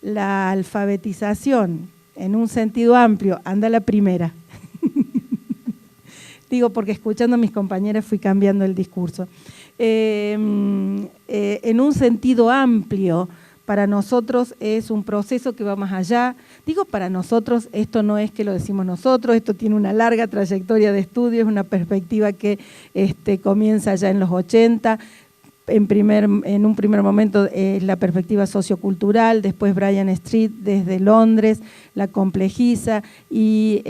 la alfabetización en un sentido amplio anda la primera. Digo porque escuchando a mis compañeras fui cambiando el discurso. En un sentido amplio, para nosotros es un proceso que va más allá. Digo para nosotros, esto no es que lo decimos nosotros, esto tiene una larga trayectoria de estudio, es una perspectiva que comienza ya en los 80, en un primer momento la perspectiva sociocultural, después Brian Street desde Londres la complejiza y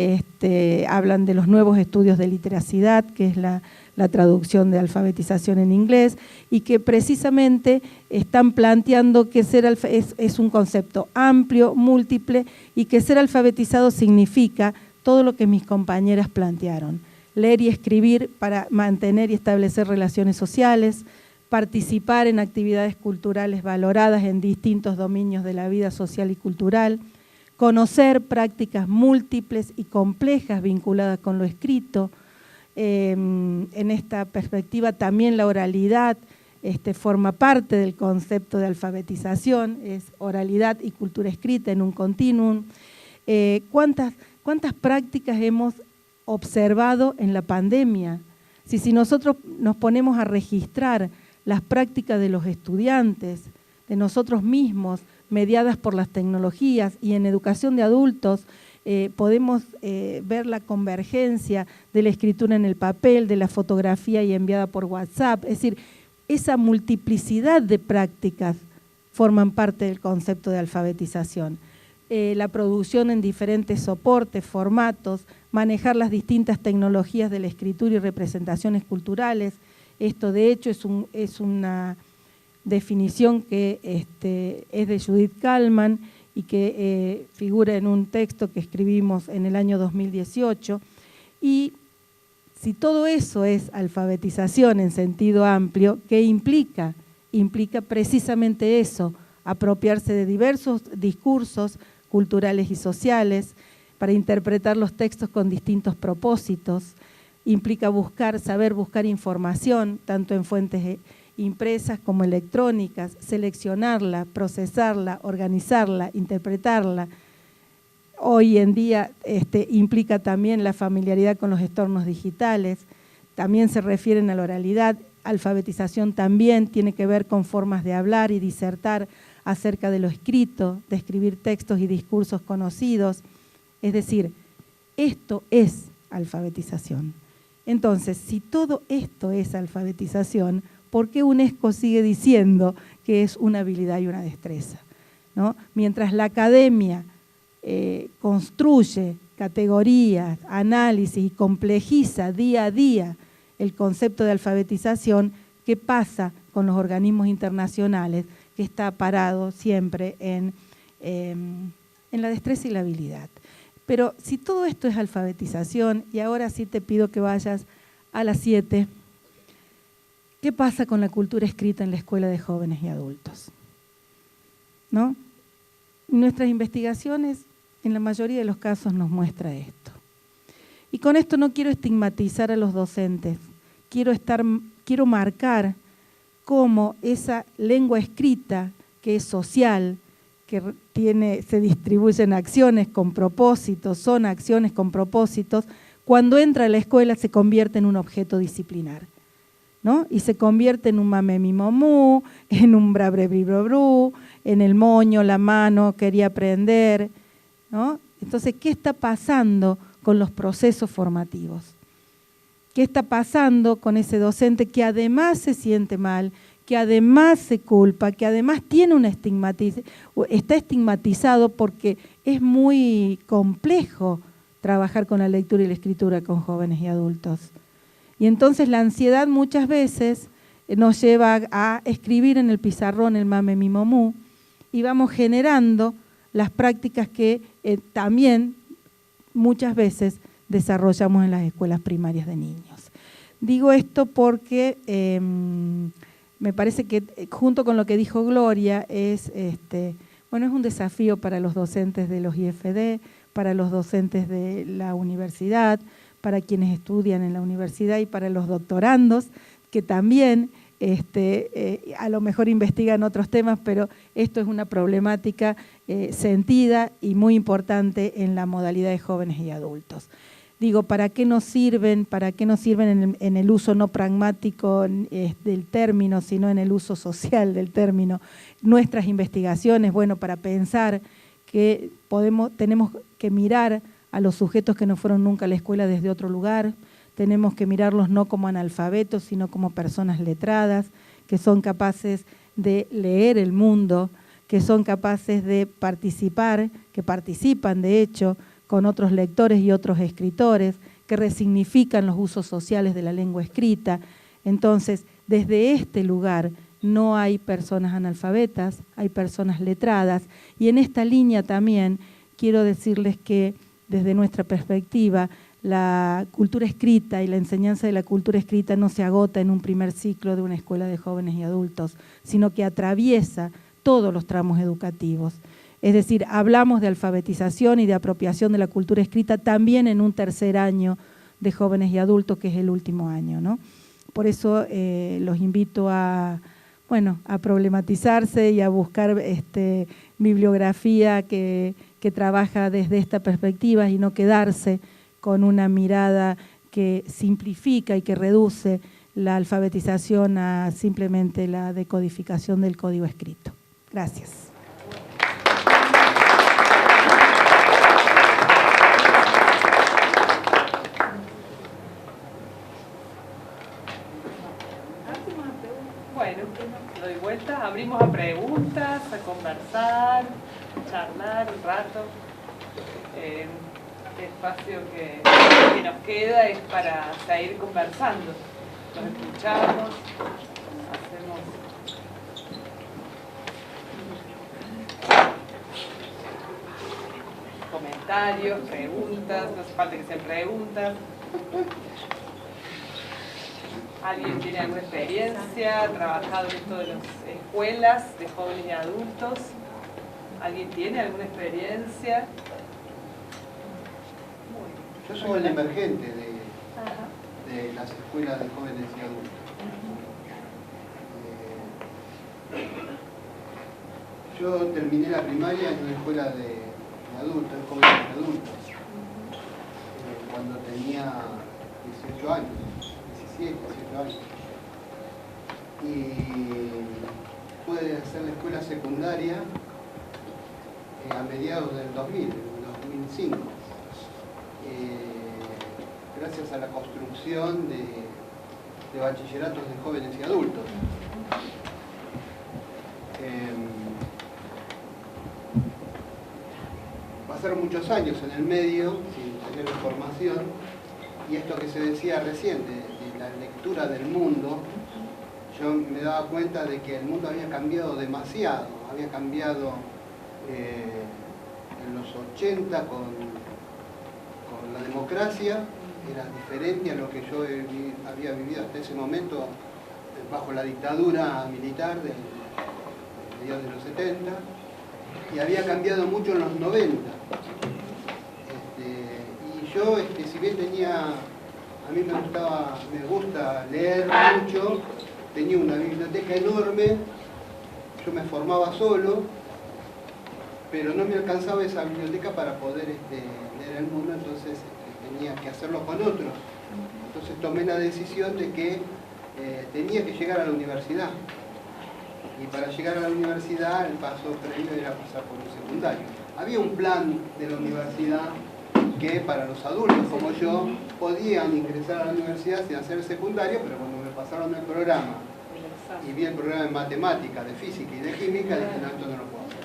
hablan de los nuevos estudios de literacidad, que es la traducción de alfabetización en inglés, y que precisamente están planteando que es un concepto amplio, múltiple, y que ser alfabetizado significa todo lo que mis compañeras plantearon: leer y escribir para mantener y establecer relaciones sociales, participar en actividades culturales valoradas en distintos dominios de la vida social y cultural, conocer prácticas múltiples y complejas vinculadas con lo escrito. En esta perspectiva también la oralidad forma parte del concepto de alfabetización, es oralidad y cultura escrita en un continuum. ¿Cuántas prácticas hemos observado en la pandemia? Si nosotros nos ponemos a registrar las prácticas de los estudiantes, de nosotros mismos, mediadas por las tecnologías, y en educación de adultos podemos ver la convergencia de la escritura en el papel, de la fotografía y enviada por WhatsApp. Es decir, esa multiplicidad de prácticas forman parte del concepto de alfabetización. La producción en diferentes soportes, formatos, manejar las distintas tecnologías de la escritura y representaciones culturales. Esto de hecho es una definición que es de Judith Kallman y que figura en un texto que escribimos en el año 2018. Y si todo eso es alfabetización en sentido amplio, ¿qué implica? Implica precisamente eso: apropiarse de diversos discursos culturales y sociales para interpretar los textos con distintos propósitos. Implica saber buscar información, tanto en fuentes impresas como electrónicas, seleccionarla, procesarla, organizarla, interpretarla. Hoy en día implica también la familiaridad con los entornos digitales, también se refieren a la oralidad. Alfabetización también tiene que ver con formas de hablar y disertar acerca de lo escrito, de escribir textos y discursos conocidos. Es decir, esto es alfabetización. Entonces, si todo esto es alfabetización, ¿por qué UNESCO sigue diciendo que es una habilidad y una destreza? ¿No? Mientras la academia construye categorías, análisis y complejiza día a día el concepto de alfabetización, ¿qué pasa con los organismos internacionales? Que está parado siempre en la destreza y la habilidad. Pero si todo esto es alfabetización, y ahora sí te pido que vayas a las 7, ¿qué pasa con la cultura escrita en la escuela de jóvenes y adultos? ¿No? Nuestras investigaciones, en la mayoría de los casos, nos muestra esto. Y con esto no quiero estigmatizar a los docentes, quiero marcar cómo esa lengua escrita, que es social, que se distribuye en acciones con propósitos, son acciones con propósitos, cuando entra a la escuela se convierte en un objeto disciplinar, ¿no? Y se convierte en un mame mi momú, en un brabrebribробru, en el moño, la mano, quería aprender, ¿no? Entonces, ¿qué está pasando con los procesos formativos? ¿Qué está pasando con ese docente que además se siente mal, que además se culpa, que además tiene está estigmatizado porque es muy complejo trabajar con la lectura y la escritura con jóvenes y adultos? Y entonces la ansiedad muchas veces nos lleva a escribir en el pizarrón el mame mi momú y vamos generando las prácticas que también muchas veces desarrollamos en las escuelas primarias de niños. Digo esto porque me parece que junto con lo que dijo Gloria es un desafío para los docentes de los IFD, para los docentes de la universidad, para quienes estudian en la universidad y para los doctorandos, que también a lo mejor investigan otros temas, pero esto es una problemática sentida y muy importante en la modalidad de jóvenes y adultos. Digo, ¿para qué nos sirven? ¿Para qué nos sirven en el uso no pragmático del término, sino en el uso social del término? Nuestras investigaciones, bueno, para pensar que tenemos que mirar a los sujetos que no fueron nunca a la escuela desde otro lugar, tenemos que mirarlos no como analfabetos, sino como personas letradas, que son capaces de leer el mundo, que son capaces de participar, que participan de hecho con otros lectores y otros escritores, que resignifican los usos sociales de la lengua escrita. Entonces, desde este lugar no hay personas analfabetas, hay personas letradas, y en esta línea también quiero decirles que desde nuestra perspectiva, la cultura escrita y la enseñanza de la cultura escrita no se agota en un primer ciclo de una escuela de jóvenes y adultos, sino que atraviesa todos los tramos educativos. Es decir, hablamos de alfabetización y de apropiación de la cultura escrita también en un tercer año de jóvenes y adultos, que es el último año, ¿no? Por eso los invito a problematizarse y a buscar bibliografía que trabaja desde esta perspectiva y no quedarse con una mirada que simplifica y que reduce la alfabetización a simplemente la decodificación del código escrito. Gracias. Bueno, doy vuelta, abrimos a preguntas, a conversar, a charlar un rato. Este espacio que nos queda es para seguir conversando. Nos escuchamos, hacemos comentarios, preguntas, no hace falta que sean preguntas. ¿Alguien tiene alguna experiencia? ¿Ha trabajado en esto de las escuelas de jóvenes y adultos? ¿Alguien tiene alguna experiencia? Yo soy el emergente de las escuelas de jóvenes y adultos. Yo terminé la primaria en una escuela de adultos, de jóvenes y adultos, cuando tenía 18 años. 18 años. Y pude hacer la escuela secundaria a mediados del 2000, en 2005, gracias a la construcción de bachilleratos de jóvenes y adultos. Pasaron muchos años en el medio sin tener formación, y esto que se decía recién, de la lectura del mundo, yo me daba cuenta de que el mundo había cambiado demasiado, había cambiado en los 80 con la democracia, era diferente a lo que yo había vivido hasta ese momento bajo la dictadura militar de mediados de los 70, y había cambiado mucho en los 90. Y yo, si bien a mí me gusta leer mucho, tenía una biblioteca enorme, yo me formaba solo, pero no me alcanzaba esa biblioteca para poder leer el mundo, entonces tenía que hacerlo con otros. Entonces tomé la decisión de que tenía que llegar a la universidad. Y para llegar a la universidad, el paso previo era pasar por un secundario. Había un plan de la universidad que para los adultos como yo podían ingresar a la universidad sin hacer el secundario, pero cuando me pasaron el programa y vi el programa de matemática, de física y de química, dije, no, esto no lo puedo hacer.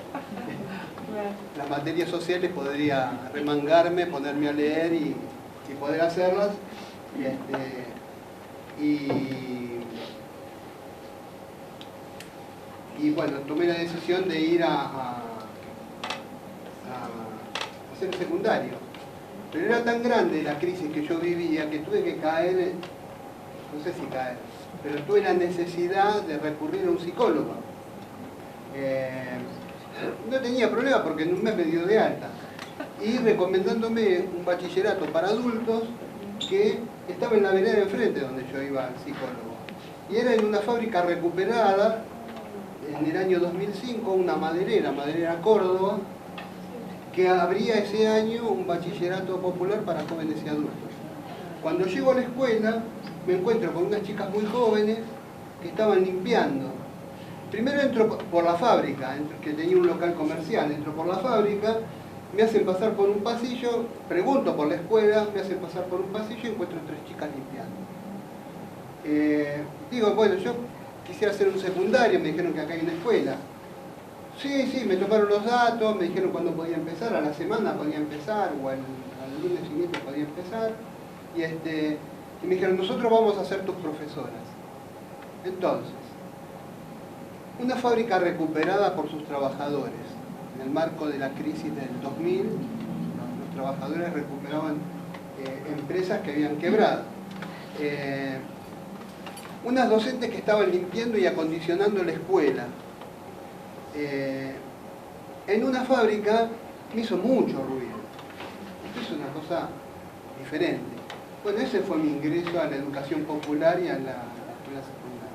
Las materias sociales podría remangarme, ponerme a leer y poder hacerlas. Y bueno, tomé la decisión de ir a hacer el secundario. Pero era tan grande la crisis que yo vivía que tuve que caer, no sé si caer, pero tuve la necesidad de recurrir a un psicólogo. No tenía problema porque en un mes me dio de alta. Y recomendándome un bachillerato para adultos que estaba en la vereda enfrente donde yo iba al psicólogo. Y era en una fábrica recuperada, en el año 2005 una Maderera Córdoba, que abría ese año un bachillerato popular para jóvenes y adultos. Cuando llego a la escuela me encuentro con unas chicas muy jóvenes que estaban limpiando. Primero entro por la fábrica, que tenía un local comercial, entro por la fábrica, me hacen pasar por un pasillo, pregunto por la escuela, me hacen pasar por un pasillo y encuentro 3 chicas limpiando. Digo, bueno, yo quisiera hacer un secundario, me dijeron que acá hay una escuela. Sí, me tomaron los datos, me dijeron cuándo podía empezar, a la semana podía empezar, o al lunes siguiente podía empezar. Y me dijeron, nosotros vamos a ser tus profesoras. Entonces, una fábrica recuperada por sus trabajadores. En el marco de la crisis del 2000, los trabajadores recuperaban empresas que habían quebrado. Unas docentes que estaban limpiando y acondicionando la escuela. En una fábrica me hizo mucho ruido. Esto es una cosa diferente. Bueno, ese fue mi ingreso a la educación popular y a la escuela secundaria.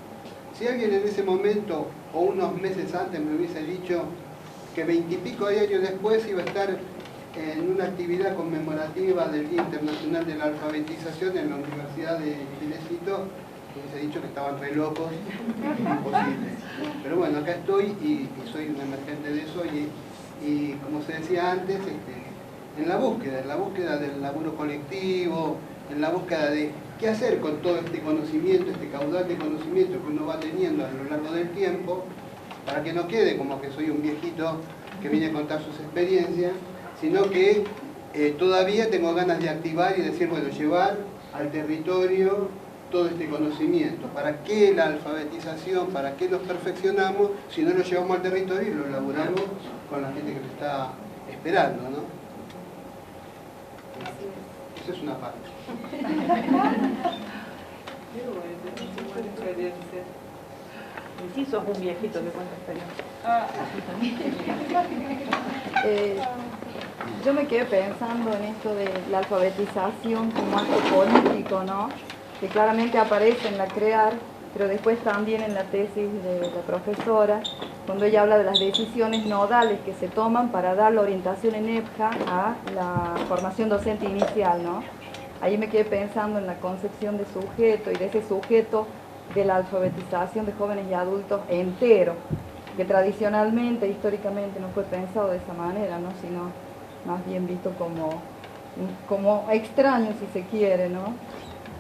Si alguien en ese momento o unos meses antes me hubiese dicho que 20 y pico de años después iba a estar en una actividad conmemorativa del Día Internacional de la Alfabetización en la Universidad de Chilecito, hubiese dicho que estaban re locos, imposible. Pero bueno, acá estoy y soy un emergente de eso y como se decía antes, en la búsqueda del laburo colectivo, en la búsqueda de qué hacer con todo este conocimiento, este caudal de conocimiento que uno va teniendo a lo largo del tiempo, para que no quede como que soy un viejito que viene a contar sus experiencias, sino que todavía tengo ganas de activar y decir, bueno, llevar al territorio todo este conocimiento. ¿Para qué la alfabetización? ¿Para qué los perfeccionamos si no lo llevamos al territorio y lo elaboramos con la gente que lo está esperando, ¿no? Esa es una parte. Sí, sos un viejito que cuenta experiencia. Yo me quedé pensando en esto de la alfabetización como acto político, ¿no? Que claramente aparece en la CREAR, pero después también en la tesis de la profesora, cuando ella habla de las decisiones nodales que se toman para dar la orientación en EPJA a la formación docente inicial, ¿no? Ahí me quedé pensando en la concepción de sujeto y de ese sujeto de la alfabetización de jóvenes y adultos entero, que tradicionalmente, históricamente no fue pensado de esa manera, ¿no? Sino más bien visto como extraño, si se quiere, ¿no?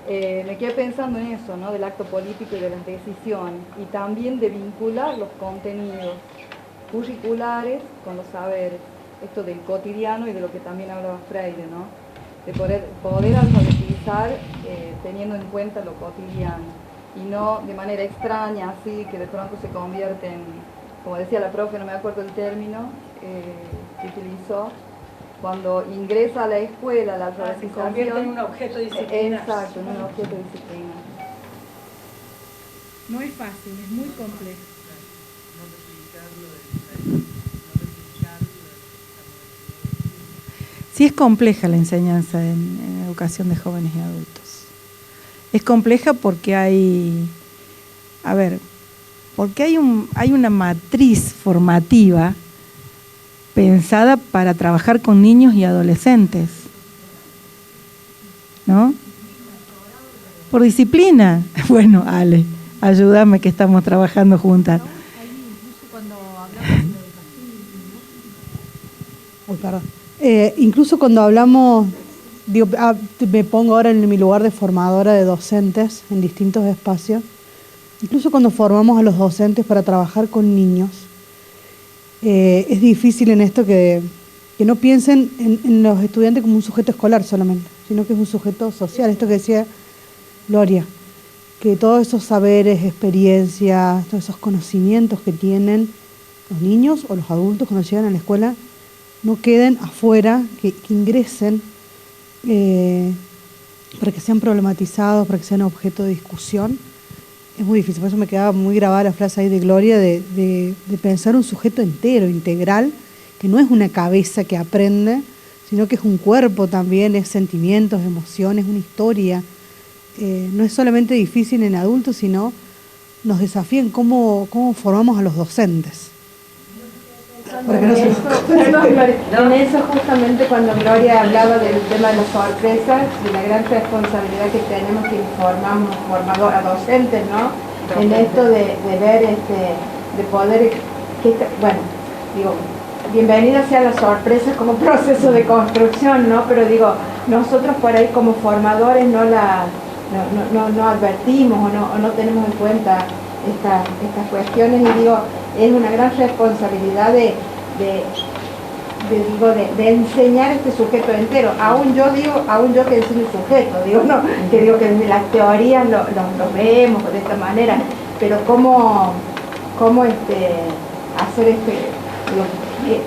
Me quedé pensando en eso, ¿no? Del acto político y de las decisiones, y también de vincular los contenidos curriculares con los saberes, esto del cotidiano y de lo que también hablaba Freire, ¿no? De poder alfabetizar teniendo en cuenta lo cotidiano, y no de manera extraña, así que de pronto se convierte en, como decía la profe, no me acuerdo el término que utilizó, cuando ingresa a la escuela, la alfabetización... Se convierte en un objeto disciplinar. Exacto, en un objeto disciplinar. No es fácil, es muy complejo. Sí, es compleja la enseñanza en educación de jóvenes y adultos. Es compleja porque hay una matriz formativa pensada para trabajar con niños y adolescentes, ¿no? Por disciplina. Bueno, Ale, ayúdame que estamos trabajando juntas. Incluso cuando hablamos, me pongo ahora en mi lugar de formadora de docentes en distintos espacios, incluso cuando formamos a los docentes para trabajar con niños, es difícil en esto que no piensen en los estudiantes como un sujeto escolar solamente, sino que es un sujeto social. Esto que decía Gloria, que todos esos saberes, experiencias, todos esos conocimientos que tienen los niños o los adultos cuando llegan a la escuela no queden afuera, que ingresen para que sean problematizados, para que sean objeto de discusión. Es muy difícil, por eso me quedaba muy grabada la frase ahí de Gloria de pensar un sujeto entero, integral, que no es una cabeza que aprende, sino que es un cuerpo también, es sentimientos, emociones, una historia. No es solamente difícil en adultos, sino nos desafíen cómo formamos a los docentes. En eso justamente cuando Gloria hablaba del tema de las sorpresas y la gran responsabilidad que tenemos que formar a docentes, ¿no? En esto de ver, de poder, bueno, digo, bienvenidas sean las sorpresas como proceso de construcción, ¿no? Pero digo, nosotros por ahí como formadores no advertimos o no tenemos en cuenta estas cuestiones, y digo, es una gran responsabilidad de enseñar este sujeto entero, aún yo que enseño el sujeto, que desde las teorías lo vemos de esta manera, pero cómo hacer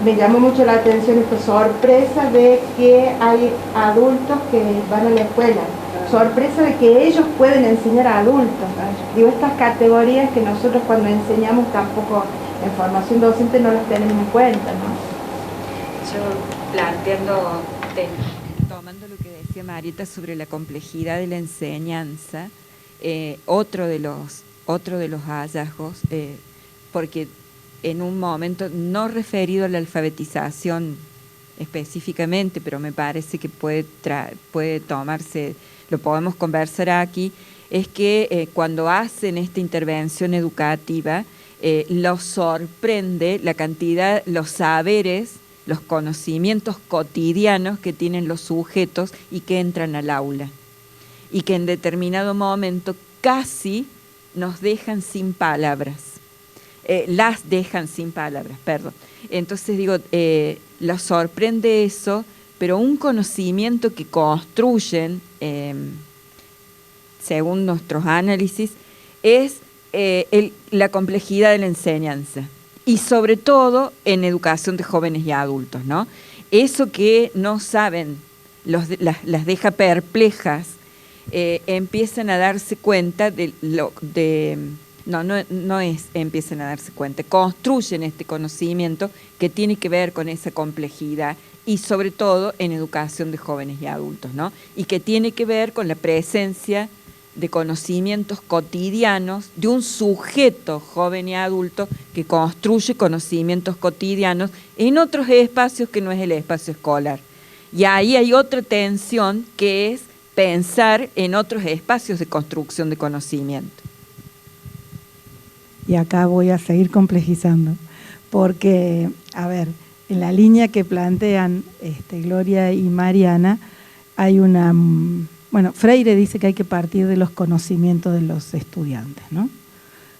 me llamó mucho la atención esta sorpresa de que hay adultos que van a la escuela, sorpresa de que ellos pueden enseñar a adultos. Estas categorías que nosotros cuando enseñamos tampoco en formación docente no las tenemos en cuenta, ¿no? Yo tomando lo que decía Marieta sobre la complejidad de la enseñanza, otro de los hallazgos, porque en un momento no referido a la alfabetización específicamente, pero me parece que puede tomarse, lo podemos conversar aquí, es que cuando hacen esta intervención educativa, los sorprende la cantidad, los saberes, los conocimientos cotidianos que tienen los sujetos y que entran al aula. Y que en determinado momento casi nos dejan sin palabras. Las dejan sin palabras, perdón. Entonces digo, los sorprende eso, pero un conocimiento que construyen, según nuestros análisis, es la complejidad de la enseñanza, y sobre todo en educación de jóvenes y adultos, ¿no? Eso que no saben, las deja perplejas, empiezan a darse cuenta empiezan a darse cuenta, construyen este conocimiento que tiene que ver con esa complejidad, y sobre todo en educación de jóvenes y adultos, ¿no? Y que tiene que ver con la presencia de conocimientos cotidianos de un sujeto joven y adulto que construye conocimientos cotidianos en otros espacios que no es el espacio escolar. Y ahí hay otra tensión, que es pensar en otros espacios de construcción de conocimiento. Y acá voy a seguir complejizando, porque, a ver, en la línea que plantean Gloria y Mariana, hay una... Bueno, Freire dice que hay que partir de los conocimientos de los estudiantes, ¿no?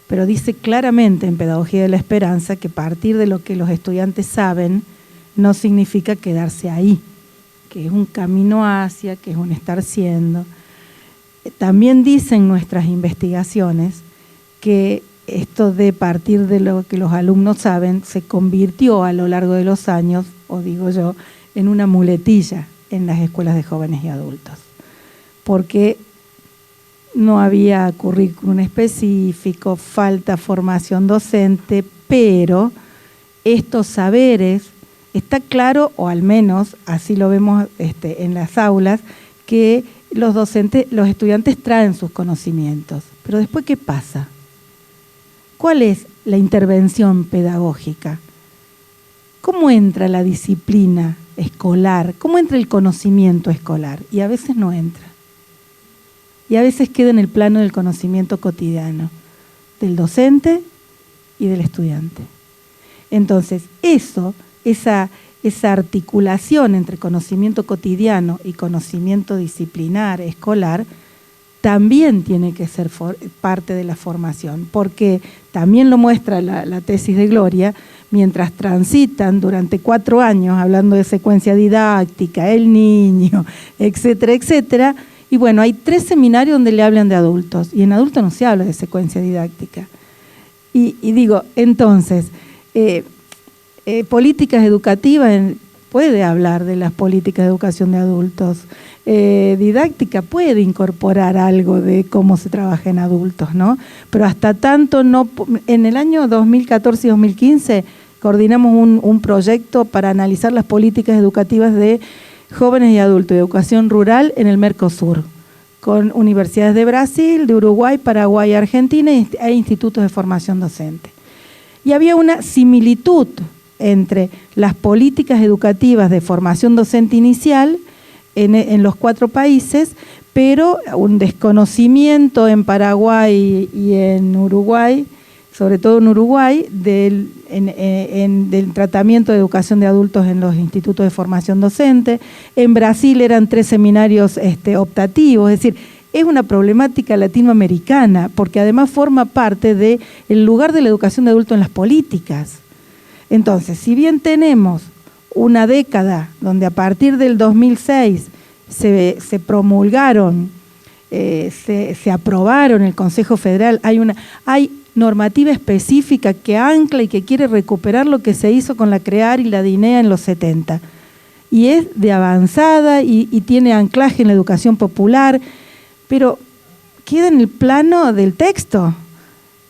Pero dice claramente en Pedagogía de la Esperanza que partir de lo que los estudiantes saben no significa quedarse ahí, que es un camino hacia, que es un estar siendo. También dicen nuestras investigaciones que esto de partir de lo que los alumnos saben se convirtió a lo largo de los años, o digo yo, en una muletilla en las escuelas de jóvenes y adultos, porque no había currículum específico, falta formación docente, pero estos saberes, está claro, o al menos así lo vemos en las aulas, que los estudiantes traen sus conocimientos. Pero después, ¿qué pasa? ¿Cuál es la intervención pedagógica? ¿Cómo entra la disciplina escolar? ¿Cómo entra el conocimiento escolar? Y a veces no entra. Y a veces queda en el plano del conocimiento cotidiano, del docente y del estudiante. Entonces, esa articulación entre conocimiento cotidiano y conocimiento disciplinar, escolar, también tiene que ser parte de la formación, porque también lo muestra la tesis de Gloria, mientras transitan durante 4 años hablando de secuencia didáctica, el niño, etcétera, etcétera. Y bueno, hay 3 seminarios donde le hablan de adultos, y en adultos no se habla de secuencia didáctica. Y digo, entonces, políticas educativas, puede hablar de las políticas de educación de adultos, didáctica puede incorporar algo de cómo se trabaja en adultos, ¿no? Pero hasta tanto no. En el año 2014 y 2015 coordinamos un proyecto para analizar las políticas educativas de jóvenes y adultos de educación rural en el Mercosur, con universidades de Brasil, de Uruguay, Paraguay, Argentina e institutos de formación docente. Y había una similitud entre las políticas educativas de formación docente inicial en los 4 países, pero un desconocimiento en Paraguay y en Uruguay, sobre todo en Uruguay, del tratamiento de educación de adultos en los institutos de formación docente. En Brasil eran 3 seminarios optativos, es decir, es una problemática latinoamericana, porque además forma parte del lugar de la educación de adultos en las políticas. Entonces, si bien tenemos una década donde a partir del 2006 se promulgaron, se aprobaron en el Consejo Federal, hay normativa específica que ancla y que quiere recuperar lo que se hizo con la CREAR y la DINEA en los 70. Y es de avanzada y tiene anclaje en la educación popular, pero queda en el plano del texto,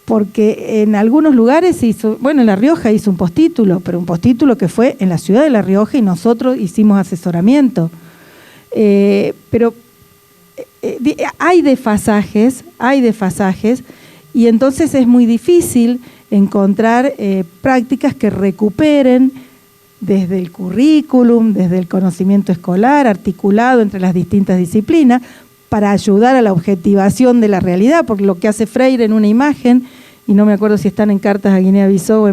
porque en algunos lugares se hizo, bueno, en La Rioja hizo un postítulo, pero un postítulo que fue en la ciudad de La Rioja y nosotros hicimos asesoramiento. Pero hay desfasajes, y entonces es muy difícil encontrar prácticas que recuperen desde el currículum, desde el conocimiento escolar, articulado entre las distintas disciplinas, para ayudar a la objetivación de la realidad, porque lo que hace Freire en una imagen, y no me acuerdo si están en Cartas a Guinea-Bissau,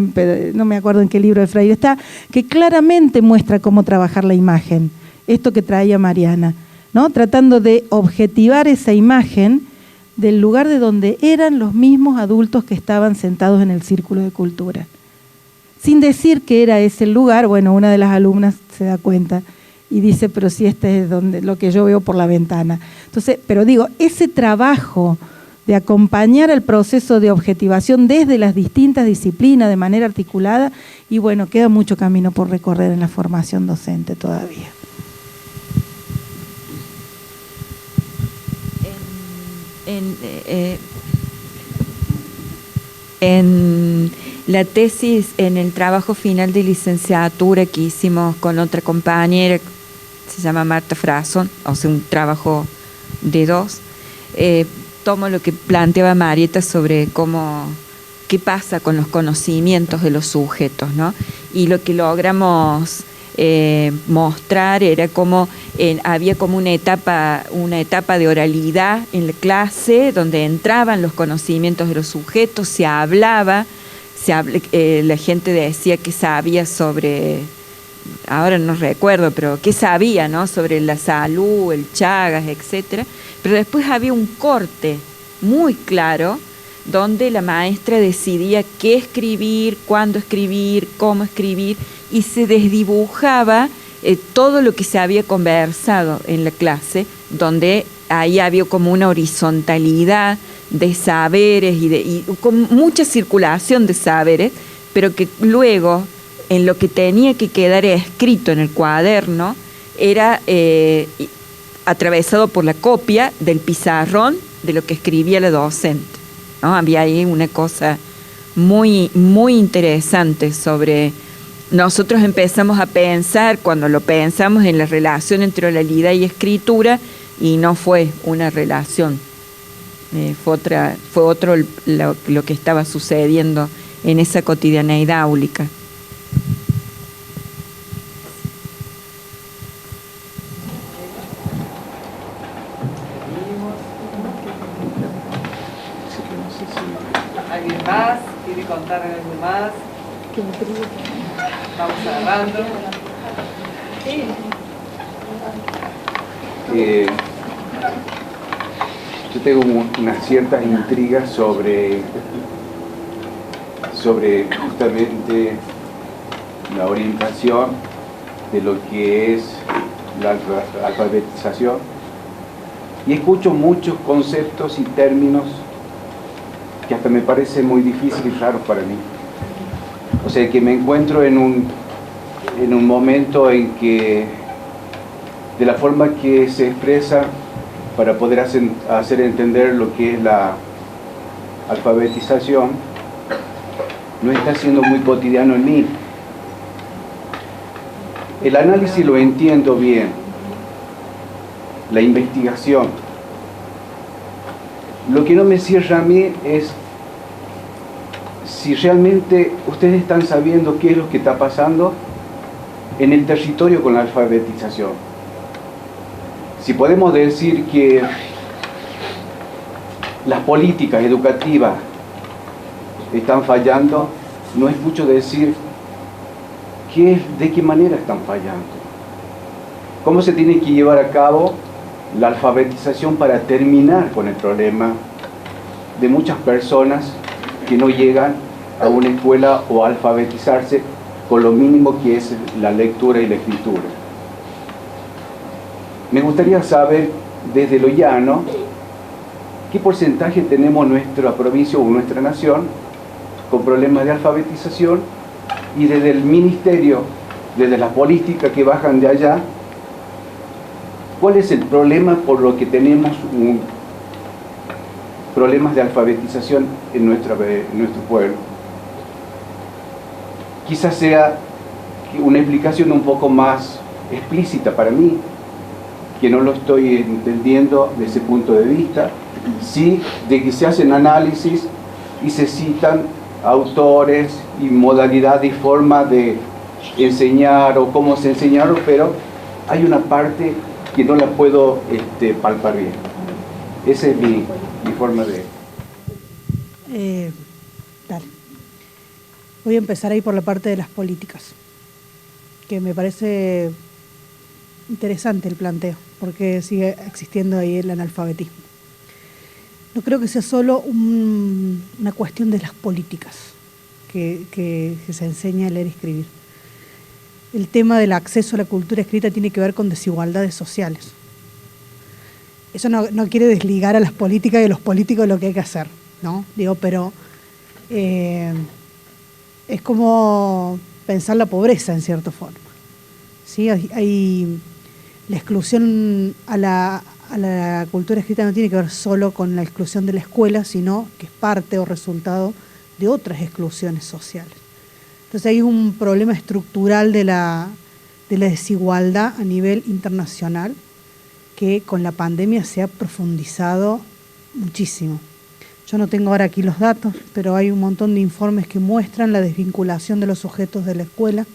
no me acuerdo en qué libro de Freire está, que claramente muestra cómo trabajar la imagen, esto que traía Mariana, ¿no? Tratando de objetivar esa imagen del lugar de donde eran los mismos adultos que estaban sentados en el círculo de cultura. Sin decir que era ese el lugar, bueno, una de las alumnas se da cuenta y dice, pero si este es lo que yo veo por la ventana. Entonces, pero digo, ese trabajo de acompañar el proceso de objetivación desde las distintas disciplinas de manera articulada, y bueno, queda mucho camino por recorrer en la formación docente todavía. En la tesis, en el trabajo final de licenciatura que hicimos con otra compañera, se llama Marta Frason, o sea, un trabajo de 2, tomo lo que planteaba Marieta sobre qué pasa con los conocimientos de los sujetos, ¿no? Y lo que logramos mostrar era cómo había como una etapa de oralidad en la clase donde entraban los conocimientos de los sujetos, se hablaba, la gente decía que sabía sobre, ahora no recuerdo, pero qué sabía, ¿no? Sobre la salud, el Chagas, etcétera. Pero después había un corte muy claro donde la maestra decidía qué escribir, cuándo escribir, cómo escribir, y se desdibujaba todo lo que se había conversado en la clase, donde ahí había como una horizontalidad de saberes y con mucha circulación de saberes, pero que luego en lo que tenía que quedar escrito en el cuaderno era atravesado por la copia del pizarrón de lo que escribía la docente, ¿no? Había ahí una cosa muy, muy interesante sobre... Nosotros empezamos a pensar, cuando lo pensamos, en la relación entre oralidad y escritura, y no fue una relación, fue otro lo que estaba sucediendo en esa cotidianeidad áulica. ¿Alguien más? ¿Quiere contar algo más? Vamos cerrando. Yo tengo unas ciertas intrigas sobre justamente la orientación de lo que es la alfabetización, y escucho muchos conceptos y términos que hasta me parecen muy difíciles y raros para mí. O sea, que me encuentro en un momento en que, de la forma que se expresa para poder hacer entender lo que es la alfabetización, no está siendo muy cotidiano en mí. El análisis lo entiendo bien, la investigación Lo que no me cierra a mí es si realmente ustedes están sabiendo qué es lo que está pasando en el territorio con la alfabetización. Si podemos decir que las políticas educativas están fallando, no escucho decir de qué manera están fallando. ¿Cómo se tiene que llevar a cabo la alfabetización para terminar con el problema de muchas personas que no llegan a una escuela o a alfabetizarse con lo mínimo que es la lectura y la escritura? Me gustaría saber desde lo llano qué porcentaje tenemos nuestra provincia o nuestra nación con problemas de alfabetización, y desde el ministerio, desde las políticas que bajan de allá, ¿cuál es el problema por lo que tenemos problemas de alfabetización en nuestro pueblo? Quizás sea una explicación un poco más explícita para mí, que no lo estoy entendiendo desde ese punto de vista, sí, de que se hacen análisis y se citan autores y modalidad y forma de enseñar o cómo se enseñaron, pero hay una parte que no la puedo palpar bien. Esa es mi forma de... Dale. Voy a empezar ahí por la parte de las políticas, que me parece interesante el planteo, porque sigue existiendo ahí el analfabetismo. No creo que sea solo una cuestión de las políticas que se enseña a leer y escribir. El tema del acceso a la cultura escrita tiene que ver con desigualdades sociales. Eso no quiere desligar a las políticas y a los políticos lo que hay que hacer, ¿no? Pero es como pensar la pobreza en cierta forma. ¿Sí? Hay la exclusión a la cultura escrita no tiene que ver solo con la exclusión de la escuela, sino que es parte o resultado de otras exclusiones sociales. Entonces hay un problema estructural de la desigualdad a nivel internacional que con la pandemia se ha profundizado muchísimo. Yo no tengo ahora aquí los datos, pero hay un montón de informes que muestran la desvinculación de los sujetos de la escuela,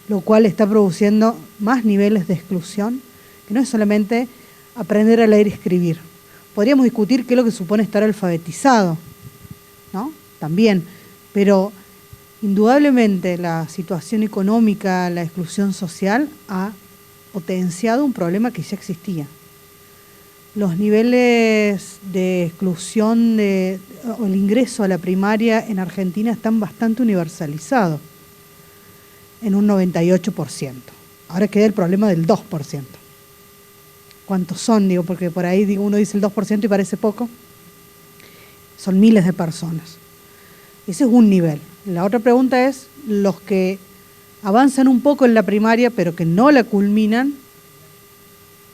lo cual está produciendo más niveles de exclusión, que no es solamente aprender a leer y escribir. Podríamos discutir qué es lo que supone estar alfabetizado, ¿no? También, pero indudablemente la situación económica, la exclusión social ha potenciado un problema que ya existía. Los niveles de exclusión o el ingreso a la primaria en Argentina están bastante universalizados, en un 98%. Ahora queda el problema del 2%. ¿Cuántos son? Porque por ahí uno dice el 2% y parece poco. Son miles de personas. Ese es un nivel. La otra pregunta es, los que avanzan un poco en la primaria, pero que no la culminan.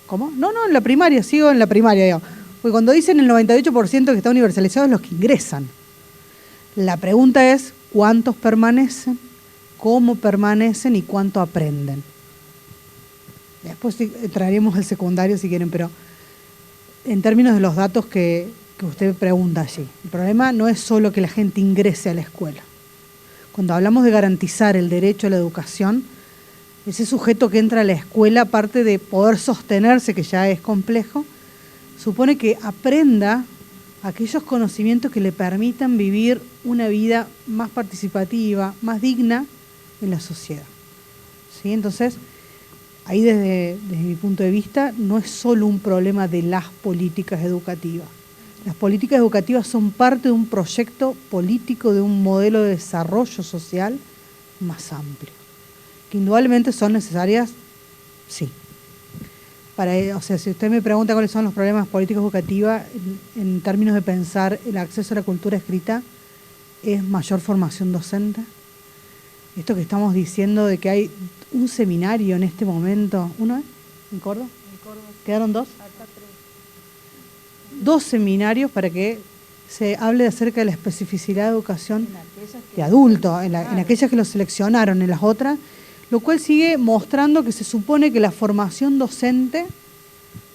¿Cómo? No, en la primaria, sigo en la primaria. Porque cuando dicen el 98% que está universalizado es los que ingresan. La pregunta es, ¿cuántos permanecen? ¿Cómo permanecen y cuánto aprenden? Después entraremos al secundario si quieren, pero en términos de los datos que usted pregunta allí, el problema no es solo que la gente ingrese a la escuela. Cuando hablamos de garantizar el derecho a la educación, ese sujeto que entra a la escuela, aparte de poder sostenerse, que ya es complejo, supone que aprenda aquellos conocimientos que le permitan vivir una vida más participativa, más digna en la sociedad. ¿Sí? Entonces, ahí desde mi punto de vista, no es solo un problema de las políticas educativas. Las políticas educativas son parte de un proyecto político, de un modelo de desarrollo social más amplio, que indudablemente son necesarias, sí. Si usted me pregunta cuáles son los problemas políticos educativos, en términos de pensar el acceso a la cultura escrita, es mayor formación docente. Esto que estamos diciendo de que hay un seminario en este momento, ¿uno es? ¿En Córdoba? ¿Quedaron dos? 2 seminarios para que se hable acerca de la especificidad de educación de adultos, en aquellas que lo seleccionaron, en las otras, lo cual sigue mostrando que se supone que la formación docente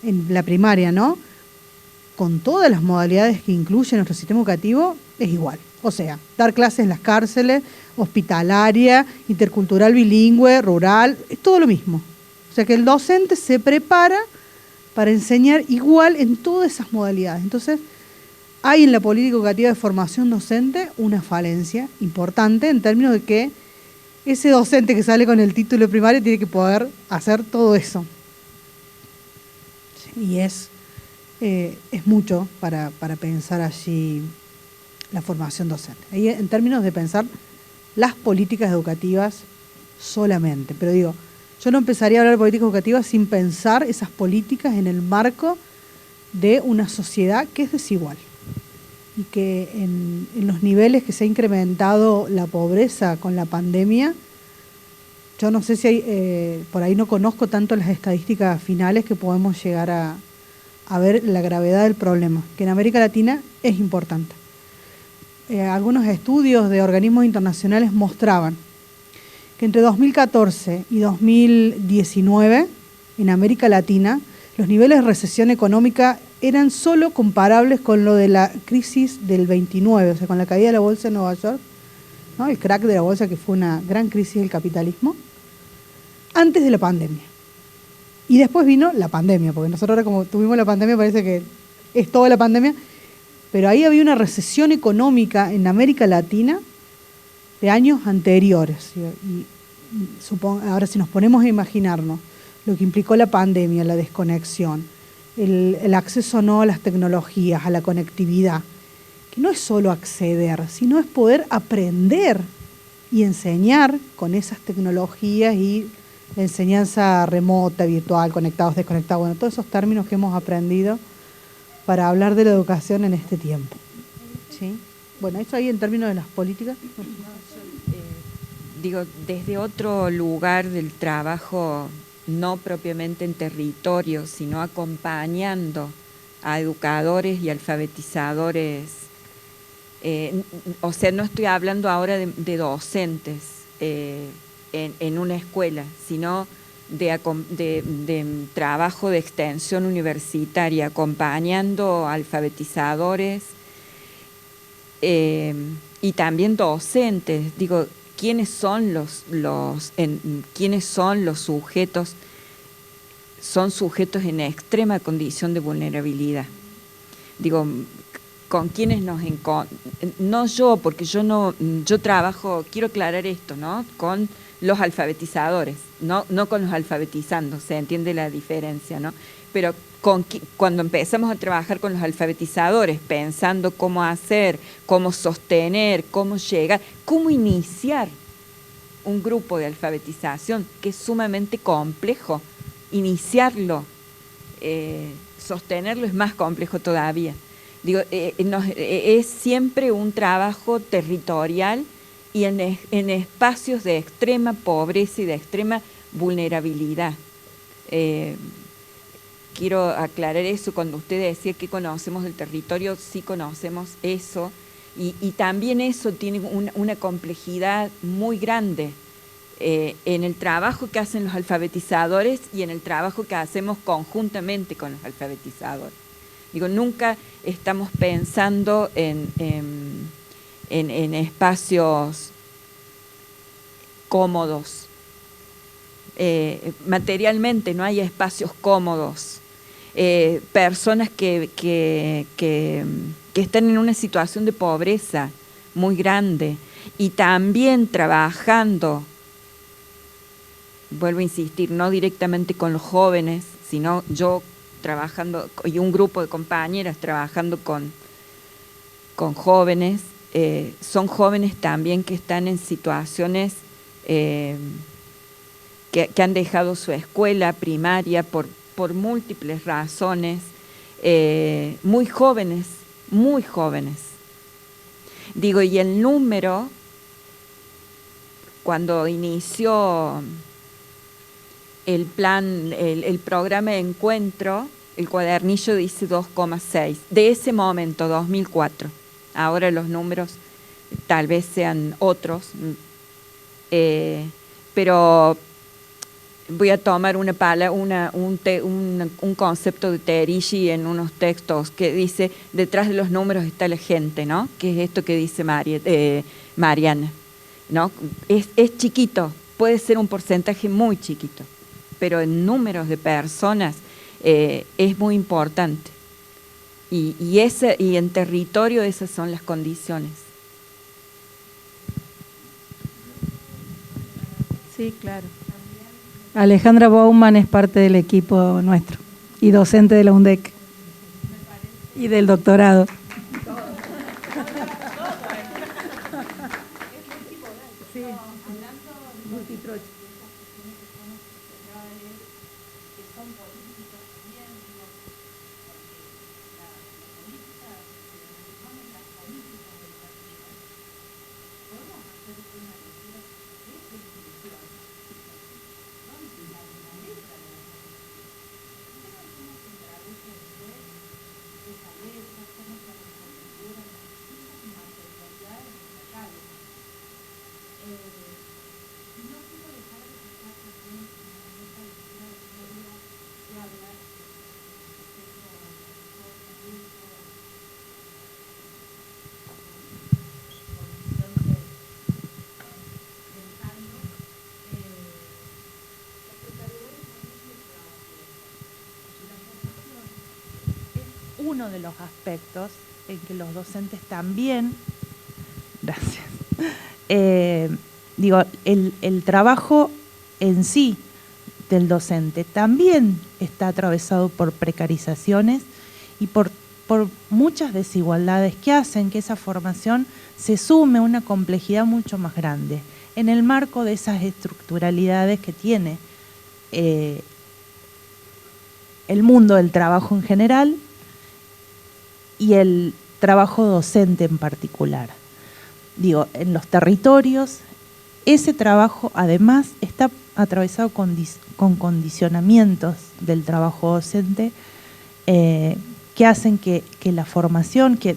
en la primaria, ¿no?, con todas las modalidades que incluye nuestro sistema educativo, es igual. O sea, dar clases en las cárceles, hospitalaria, intercultural, bilingüe, rural, es todo lo mismo. O sea que el docente se prepara para enseñar igual en todas esas modalidades. Entonces, hay en la política educativa de formación docente una falencia importante en términos de que ese docente que sale con el título de primaria tiene que poder hacer todo eso. Y es mucho para pensar allí la formación docente. Ahí en términos de pensar las políticas educativas solamente. Pero digo, yo no empezaría a hablar de políticas educativas sin pensar esas políticas en el marco de una sociedad que es desigual. Y que en los niveles que se ha incrementado la pobreza con la pandemia, yo no sé si hay, por ahí no conozco tanto las estadísticas finales que podemos llegar a ver la gravedad del problema, que en América Latina es importante. Algunos estudios de organismos internacionales mostraban que entre 2014 y 2019 en América Latina los niveles de recesión económica eran solo comparables con lo de la crisis del 29, o sea, con la caída de la bolsa de Nueva York, ¿no? El crack de la bolsa, que fue una gran crisis del capitalismo, antes de la pandemia. Y después vino la pandemia, porque nosotros ahora como tuvimos la pandemia parece que es toda la pandemia, pero ahí había una recesión económica en América Latina de años anteriores. Ahora si nos ponemos a imaginarnos lo que implicó la pandemia, la desconexión, el acceso no a las tecnologías, a la conectividad, que no es solo acceder, sino es poder aprender y enseñar con esas tecnologías y la enseñanza remota, virtual, conectados, desconectados, bueno, todos esos términos que hemos aprendido para hablar de la educación en este tiempo. ¿Sí? Bueno, eso ahí en términos de las políticas. Digo, desde otro lugar del trabajo, no propiamente en territorio, sino acompañando a educadores y alfabetizadores. O sea, no estoy hablando ahora de docentes en una escuela, sino de trabajo de extensión universitaria, acompañando alfabetizadores y también docentes. Digo, ¿quiénes son quiénes son los sujetos? Son sujetos en extrema condición de vulnerabilidad. Digo, ¿con quiénes nos encontramos? No yo, porque yo trabajo, quiero aclarar esto, ¿no? Con los alfabetizadores, no con los alfabetizando, se entiende la diferencia, ¿no? Pero cuando empezamos a trabajar con los alfabetizadores, pensando cómo hacer, cómo sostener, cómo llegar, cómo iniciar un grupo de alfabetización, que es sumamente complejo, iniciarlo, sostenerlo es más complejo todavía. Digo, es siempre un trabajo territorial y en espacios de extrema pobreza y de extrema vulnerabilidad. Quiero aclarar eso, cuando usted decía que conocemos del territorio, sí conocemos eso, y también eso tiene una complejidad muy grande en el trabajo que hacen los alfabetizadores y en el trabajo que hacemos conjuntamente con los alfabetizadores. Digo, nunca estamos pensando en espacios cómodos. Materialmente no hay espacios cómodos. Personas que están en una situación de pobreza muy grande y también trabajando, vuelvo a insistir, no directamente con los jóvenes, sino yo trabajando y un grupo de compañeras trabajando con jóvenes, son jóvenes también que están en situaciones que han dejado su escuela primaria por múltiples razones, muy jóvenes. Digo, y el número, cuando inició el plan, el programa de encuentro, el cuadernillo dice 2,6, de ese momento, 2004. Ahora los números tal vez sean otros, pero voy a tomar un concepto de Terici en unos textos que dice, detrás de los números está la gente, ¿no? Que es esto que dice Mariana, ¿no? Es chiquito, puede ser un porcentaje muy chiquito, pero en números de personas es muy importante. Y en territorio esas son las condiciones. Sí, claro. Alejandra Bauman es parte del equipo nuestro y docente de la UNDEC y del doctorado. Sí. Uno de los aspectos en que los docentes también, gracias, el trabajo en sí del docente también está atravesado por precarizaciones y por muchas desigualdades que hacen que esa formación se sume a una complejidad mucho más grande en el marco de esas estructuralidades que tiene el mundo del trabajo en general y el trabajo docente en particular. En los territorios, ese trabajo además está atravesado con condicionamientos del trabajo docente que hacen que la formación, que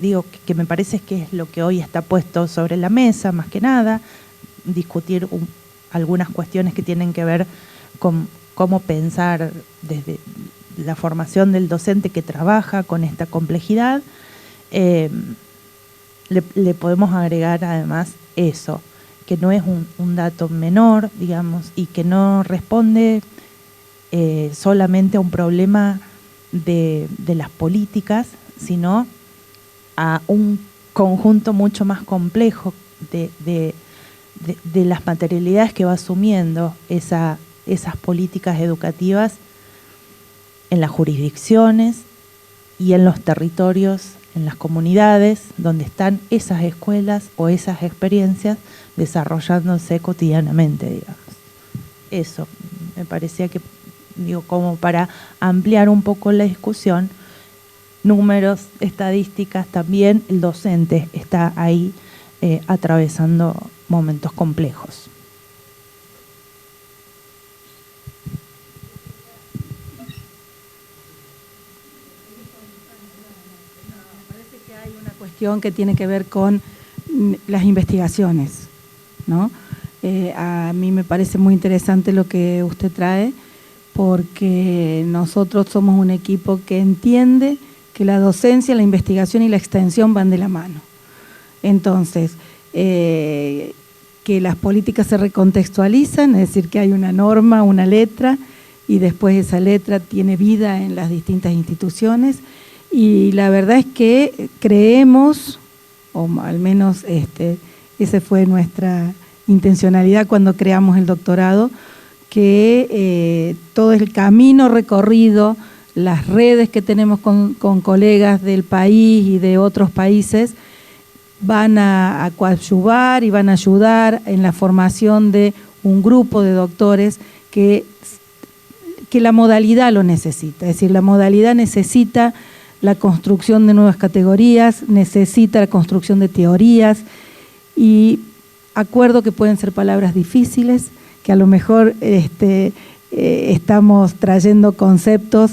me parece que es lo que hoy está puesto sobre la mesa, más que nada, discutir algunas cuestiones que tienen que ver con cómo pensar desde la formación del docente que trabaja con esta complejidad, le podemos agregar además eso, que no es un dato menor, digamos, y que no responde solamente a un problema de las políticas, sino a un conjunto mucho más complejo de las materialidades que va asumiendo esas políticas educativas en las jurisdicciones y en los territorios, en las comunidades donde están esas escuelas o esas experiencias desarrollándose cotidianamente, digamos. Eso me parecía que, como para ampliar un poco la discusión, números, estadísticas, también el docente está ahí atravesando momentos complejos. Que tiene que ver con las investigaciones, ¿no? A mí me parece muy interesante lo que usted trae, porque nosotros somos un equipo que entiende que la docencia, la investigación y la extensión van de la mano. Entonces, que las políticas se recontextualizan, es decir, que hay una norma, una letra, y después esa letra tiene vida en las distintas instituciones. Y la verdad es que creemos, o al menos esa fue nuestra intencionalidad cuando creamos el doctorado, que todo el camino recorrido, las redes que tenemos con colegas del país y de otros países, van a coadyuvar y van a ayudar en la formación de un grupo de doctores que la modalidad lo necesita. Es decir, la modalidad necesita la construcción de nuevas categorías, necesita la construcción de teorías, y acuerdo que pueden ser palabras difíciles, que a lo mejor estamos trayendo conceptos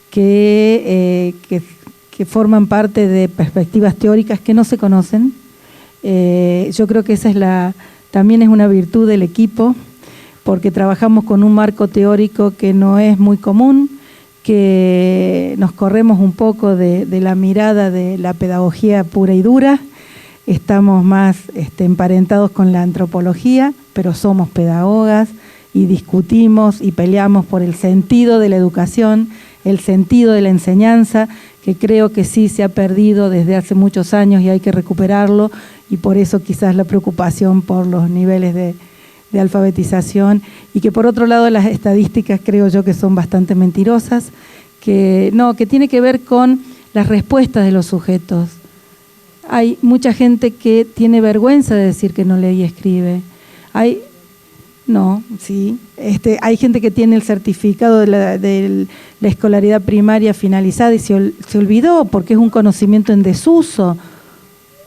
que forman parte de perspectivas teóricas que no se conocen. Yo creo que esa también es una virtud del equipo, porque trabajamos con un marco teórico que no es muy común, que nos corremos un poco de la mirada de la pedagogía pura y dura. Estamos más emparentados con la antropología, pero somos pedagogas y discutimos y peleamos por el sentido de la educación, el sentido de la enseñanza, que creo que sí se ha perdido desde hace muchos años y hay que recuperarlo, y por eso quizás la preocupación por los niveles de alfabetización, y que por otro lado las estadísticas creo yo que son bastante mentirosas, que tiene que ver con las respuestas de los sujetos. Hay mucha gente que tiene vergüenza de decir que no lee y escribe. Hay gente que tiene el certificado de la escolaridad primaria finalizada y se olvidó porque es un conocimiento en desuso,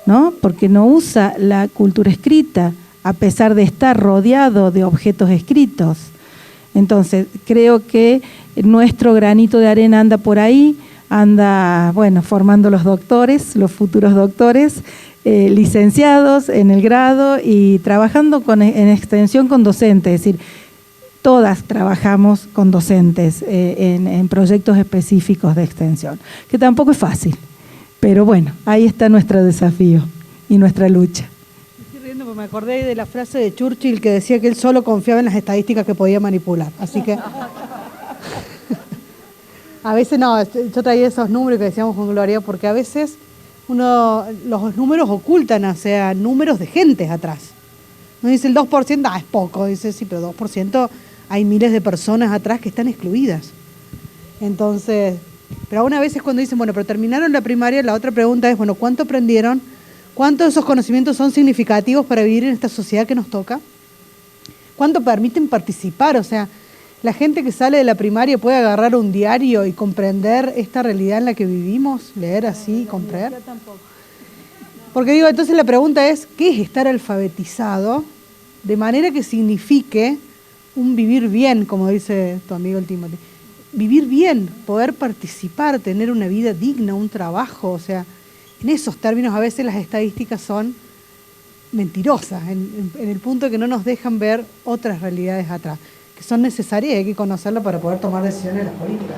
¿no? Porque no usa la cultura escrita, a pesar de estar rodeado de objetos escritos. Entonces, creo que nuestro granito de arena anda por ahí, anda, formando los doctores, los futuros doctores, licenciados en el grado y trabajando en extensión con docentes, es decir, todas trabajamos con docentes en proyectos específicos de extensión, que tampoco es fácil, pero bueno, ahí está nuestro desafío y nuestra lucha. Estoy riendo porque me acordé de la frase de Churchill que decía que él solo confiaba en las estadísticas que podía manipular, así que a veces yo traía esos números que decíamos con Gloria, porque a veces los números ocultan, o sea, números de gentes atrás. No dice el 2%, es poco, dice sí, pero 2% hay miles de personas atrás que están excluidas. Entonces, pero aún a veces cuando dicen, pero terminaron la primaria, la otra pregunta es, ¿cuánto aprendieron? ¿Cuántos de esos conocimientos son significativos para vivir en esta sociedad que nos toca? ¿Cuánto permiten participar? O sea, la gente que sale de la primaria puede agarrar un diario y comprender esta realidad en la que vivimos, leer así y comprender. Porque entonces la pregunta es, ¿qué es estar alfabetizado? De manera que signifique un vivir bien, como dice tu amigo el Timothy. Vivir bien, poder participar, tener una vida digna, un trabajo, o sea, en esos términos a veces las estadísticas son mentirosas, en el punto de que no nos dejan ver otras realidades atrás, que son necesarias y hay que conocerlas para poder tomar decisiones en las políticas.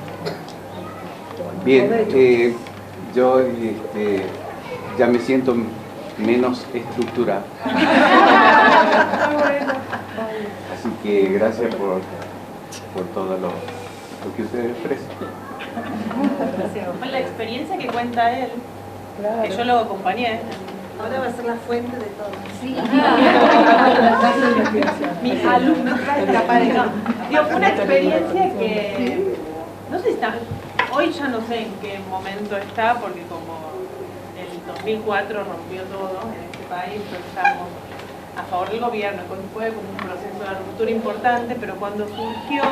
Bien, yo ya me siento menos estructurado. Así que gracias por todo lo que ustedes ofrecen. Con la experiencia que cuenta él, claro, que yo lo acompañé. Ahora va a ser la fuente de todo. Sí. Mis alumnos fue una experiencia que no sé si está, hoy ya no sé en qué momento está, porque como el 2004 rompió todo en este país, entonces estábamos a favor del gobierno, fue como un proceso de ruptura importante, pero cuando surgió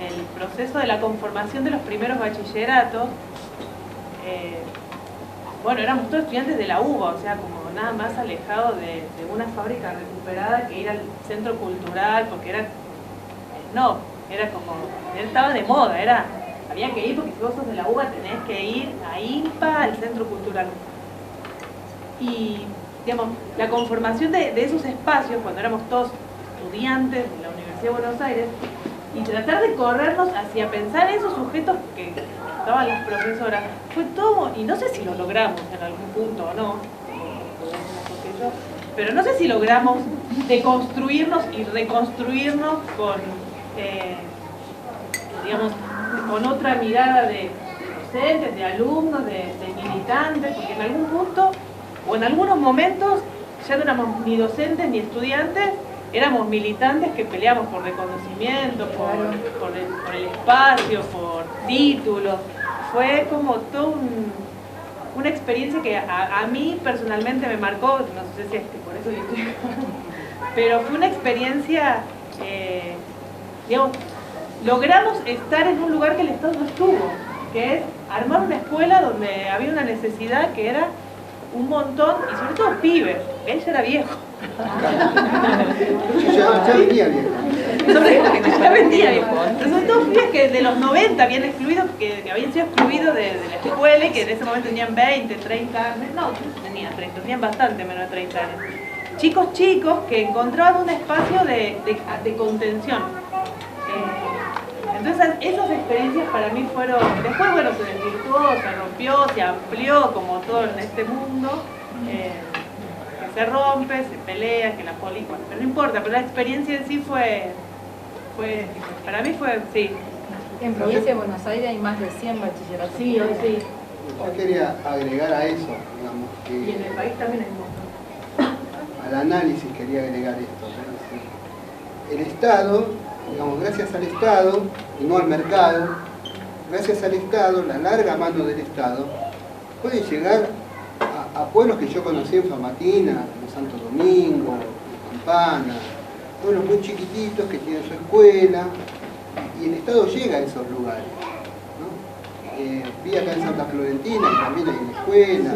el proceso de la conformación de los primeros bachilleratos, éramos todos estudiantes de la UBA, o sea, como nada más alejado de una fábrica recuperada que ir al centro cultural, porque era como, estaba de moda, había que ir porque si vos sos de la UBA tenés que ir a IMPA, al centro cultural. Y, digamos, la conformación de esos espacios, cuando éramos todos estudiantes de la Universidad de Buenos Aires, y tratar de corrernos hacia pensar en esos sujetos que estaban las profesoras, fue todo, y no sé si lo logramos en algún punto o no, pero no sé si logramos deconstruirnos y reconstruirnos con, con otra mirada de docentes, de alumnos, de militantes, porque en algún punto, o en algunos momentos, ya no éramos ni docentes ni estudiantes, éramos militantes que peleamos por reconocimiento, por el espacio, por títulos. Fue como toda una experiencia que a mí personalmente me marcó, no sé si es que por eso yo estoy acá, pero fue una experiencia, logramos estar en un lugar que el Estado no estuvo, que es armar una escuela donde había una necesidad que era un montón, y sobre todo pibes. Él ya era viejo. Ya venía viejo. Ya venía viejo. Pero sobre todo pibes que de los 90 habían excluido, que habían sido excluidos de la escuela y que en ese momento tenían 20, 30 años. No tenían 30, tenían bastante menos de 30 años. chicos que encontraban un espacio de contención. Entonces esas experiencias para mí fueron, después bueno, se desvirtuó, se rompió, se amplió como todo en este mundo, que se rompe, se pelea, que la política, pero no importa, pero la experiencia en sí fue para mí fue, sí. En provincia de Buenos Aires hay más de 100 bachilleratos. Sí, hoy sí. Yo quería agregar a eso, digamos, que Y en el país también hay un montón. al análisis quería agregar esto. ¿No? El Estado, digamos, gracias al Estado, y no al mercado, gracias al Estado, la larga mano del Estado, puede llegar a pueblos que yo conocí en Famatina, en Santo Domingo, en Campana, pueblos muy chiquititos que tienen su escuela, y el Estado llega a esos lugares. ¿No? Vi acá en Santa Florentina, que también hay una escuela.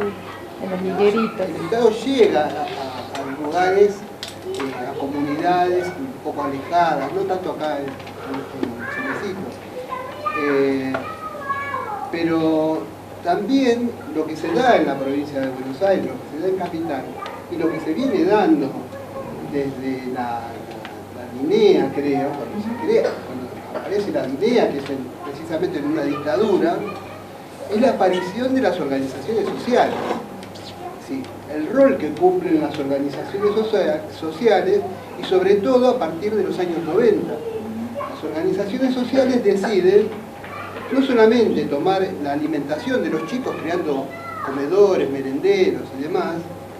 En los higueritos. El Estado llega a lugares, a comunidades un poco alejadas, no tanto acá en Chilecito. Pero también lo que se da en la provincia de Buenos Aires, lo que se da en Capital, y lo que se viene dando desde la DINEA, creo, cuando aparece la DINEA, que es precisamente en una dictadura, es la aparición de las organizaciones sociales. Sí, el rol que cumplen las organizaciones sociales, y sobre todo a partir de los años 90. Las organizaciones sociales deciden no solamente tomar la alimentación de los chicos creando comedores, merenderos y demás,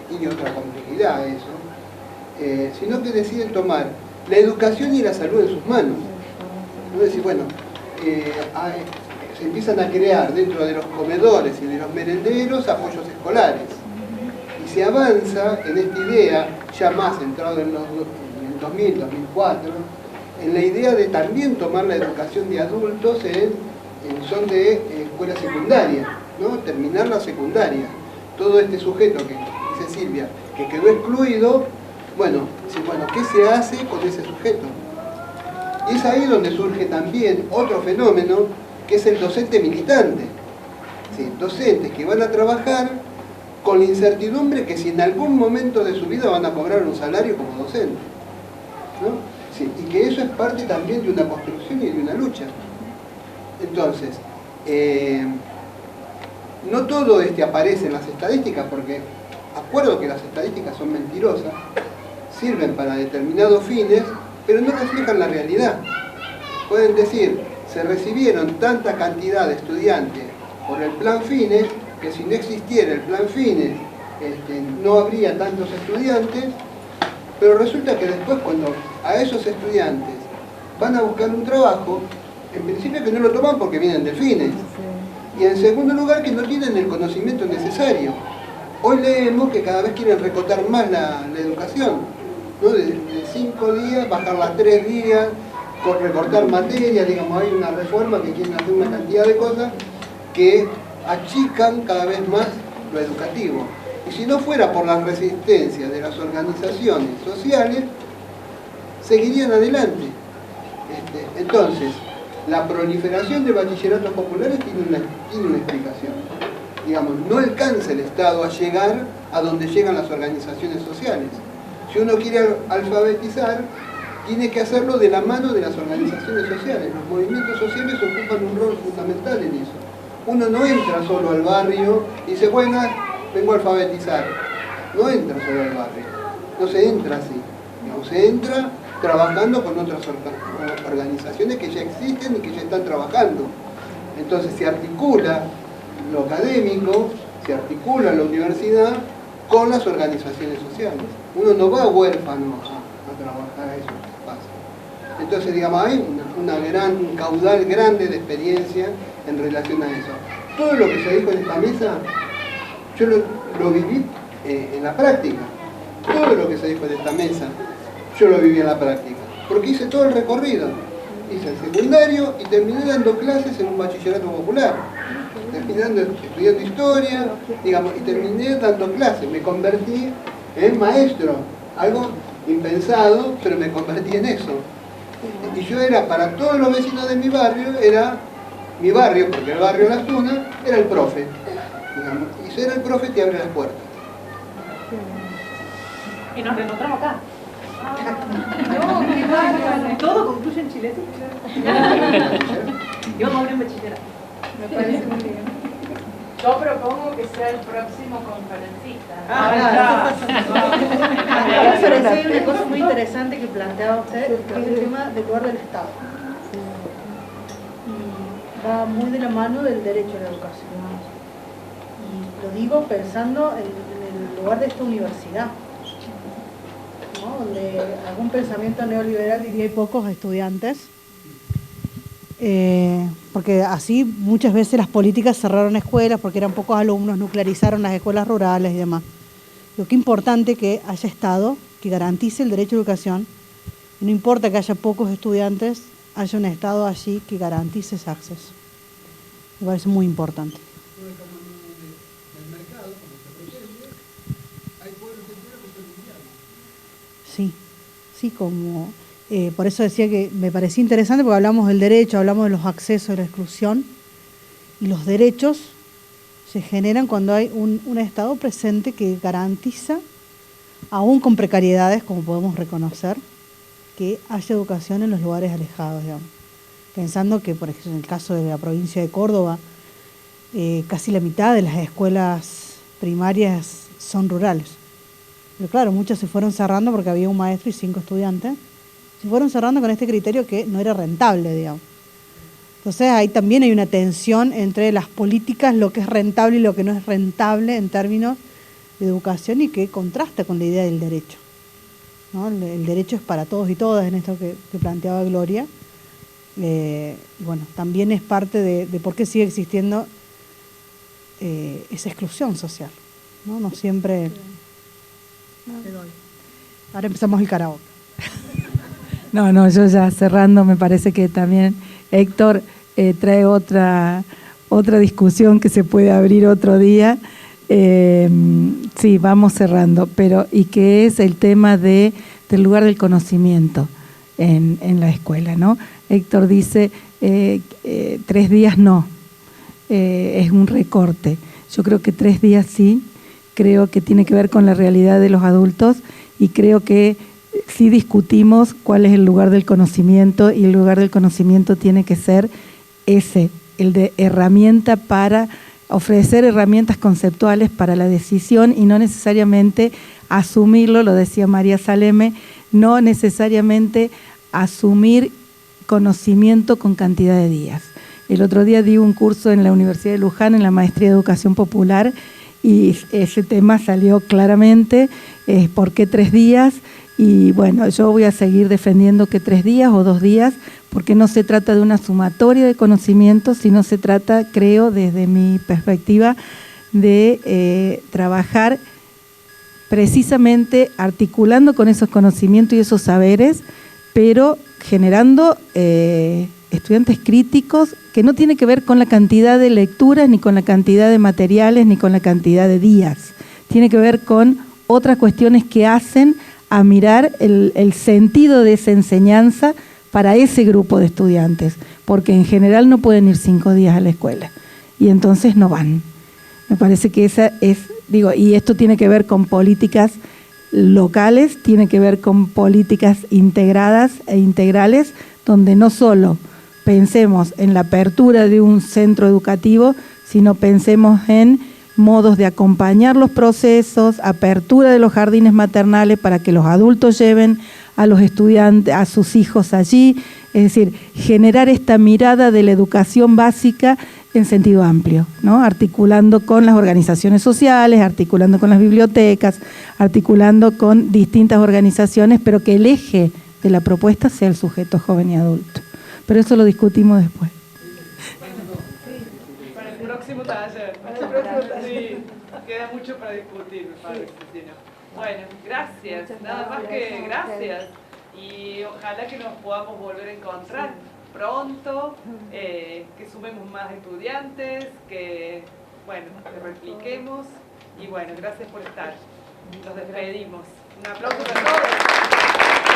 tiene otra complejidad eso, sino que deciden tomar la educación y la salud en sus manos. Es decir, bueno, se empiezan a crear dentro de los comedores y de los merenderos apoyos escolares. Y se avanza en esta idea, ya más entrado en el 2000, 2004, en la idea de también tomar la educación de adultos en son de escuela secundaria, ¿no? Terminar la secundaria. Todo este sujeto que dice Silvia, que quedó excluido, bueno, ¿qué se hace con ese sujeto? Y es ahí donde surge también otro fenómeno, que es el docente militante. ¿Sí? Docentes que van a trabajar con la incertidumbre que si en algún momento de su vida van a cobrar un salario como docente, ¿no? Sí, y que eso es parte también de una construcción y de una lucha. Entonces, no todo aparece en las estadísticas, porque acuerdo que las estadísticas son mentirosas, sirven para determinados fines, pero no reflejan la realidad. Pueden decir, se recibieron tanta cantidad de estudiantes por el plan Fines, que si no existiera el plan Fines, no habría tantos estudiantes, pero resulta que después cuando a esos estudiantes van a buscar un trabajo, en principio que no lo toman porque vienen del Fines, y en segundo lugar que no tienen el conocimiento necesario. Hoy leemos que cada vez quieren recortar más la educación, ¿no? De 5 días, bajarla a 3 días, recortar materias, digamos, hay una reforma que quieren hacer una cantidad de cosas que achican cada vez más lo educativo. Y si no fuera por la resistencia de las organizaciones sociales, seguirían adelante. Entonces, la proliferación de bachilleratos populares tiene una explicación. Digamos, no alcanza el Estado a llegar a donde llegan las organizaciones sociales. Si uno quiere alfabetizar, tiene que hacerlo de la mano de las organizaciones sociales. Los movimientos sociales ocupan un rol fundamental en eso. Uno no entra solo al barrio y dice, bueno, vengo a alfabetizar. No entra solo al barrio, no se entra así. Digamos, se entra trabajando con otras organizaciones que ya existen y que ya están trabajando. Entonces se articula lo académico, se articula la universidad con las organizaciones sociales. Uno no va huérfano a trabajar a eso que pasa. Entonces, digamos, hay un caudal grande de experiencia en relación a eso. Todo lo que se dijo en esta mesa, yo lo viví en la práctica. Todo lo que se dijo en esta mesa, yo lo viví en la práctica. Porque hice todo el recorrido. Hice el secundario y terminé dando clases en un bachillerato popular. Terminando estudiando historia, digamos, y terminé dando clases. Me convertí en maestro. Algo impensado, pero me convertí en eso. Y yo era, para todos los vecinos de mi barrio, porque el barrio Las Tunas, era el profe. Digamos. Y ser el profe te abre las puertas. Y nos reencontramos acá. No, qué bárbaro. Todo concluye en Chile. Yo me voy en bachillerato. Me parece muy bien. Yo propongo que sea el próximo conferencista. Me parece una cosa muy interesante que planteaba usted, que es el tema del lugar del Estado. Y va muy de la mano del derecho a la educación. Y lo digo pensando en el lugar de esta universidad, ¿no? Donde algún pensamiento neoliberal diría hay pocos estudiantes, porque así muchas veces las políticas cerraron escuelas porque eran pocos alumnos, nuclearizaron las escuelas rurales y demás. Lo que es importante que haya Estado que garantice el derecho a educación, y no importa que haya pocos estudiantes, haya un Estado allí que garantice ese acceso. Me parece muy importante. Sí, sí, como... por eso decía que me parecía interesante porque hablamos del derecho, hablamos de los accesos, de la exclusión, y los derechos se generan cuando hay un Estado presente que garantiza, aún con precariedades, como podemos reconocer, que haya educación en los lugares alejados, digamos. Pensando que, por ejemplo, en el caso de la provincia de Córdoba, casi la mitad de las escuelas primarias son rurales. Pero claro, muchas se fueron cerrando porque había un maestro y 5 estudiantes. Se fueron cerrando con este criterio que no era rentable, digamos. Entonces ahí también hay una tensión entre las políticas, lo que es rentable y lo que no es rentable en términos de educación, y que contrasta con la idea del derecho, ¿no? El derecho es para todos y todas, en esto que planteaba Gloria. Y bueno, también es parte de por qué sigue existiendo esa exclusión social, ¿no? No siempre... Ahora empezamos el karaoke. No, yo ya cerrando, me parece que también Héctor trae otra discusión que se puede abrir otro día. Sí, vamos cerrando, pero y que es el tema del lugar del conocimiento en la escuela, ¿no? Héctor dice 3 días no, es un recorte. Yo creo que 3 días sí, creo que tiene que ver con la realidad de los adultos, y creo que sí discutimos cuál es el lugar del conocimiento, y el lugar del conocimiento tiene que ser ese, el de herramienta para ofrecer herramientas conceptuales para la decisión, y no necesariamente asumirlo, lo decía María Saleme, no necesariamente asumir conocimiento con cantidad de días. El otro día di un curso en la Universidad de Luján en la Maestría de Educación Popular, y ese tema salió claramente, ¿por qué 3 días? Y bueno, yo voy a seguir defendiendo que 3 días o 2 días, porque no se trata de una sumatoria de conocimientos, sino se trata, creo, desde mi perspectiva, de trabajar precisamente articulando con esos conocimientos y esos saberes, pero generando estudiantes críticos, que no tiene que ver con la cantidad de lecturas, ni con la cantidad de materiales, ni con la cantidad de días. Tiene que ver con otras cuestiones que hacen a mirar el sentido de esa enseñanza para ese grupo de estudiantes, porque en general no pueden ir 5 días a la escuela, y entonces no van. Me parece que esa es, y esto tiene que ver con políticas locales, tiene que ver con políticas integradas e integrales, donde no solo pensemos en la apertura de un centro educativo, sino pensemos en modos de acompañar los procesos, apertura de los jardines maternales para que los adultos lleven a los estudiantes, a sus hijos allí, es decir, generar esta mirada de la educación básica en sentido amplio, ¿no? Articulando con las organizaciones sociales, articulando con las bibliotecas, articulando con distintas organizaciones, pero que el eje de la propuesta sea el sujeto joven y adulto. Pero eso lo discutimos después. Para el próximo taller. Sí, queda mucho para discutir, me parece. Bueno, gracias. Nada más que gracias. Y ojalá que nos podamos volver a encontrar pronto, que sumemos más estudiantes, que repliquemos. Y bueno, gracias por estar. Nos despedimos. Un aplauso para todos.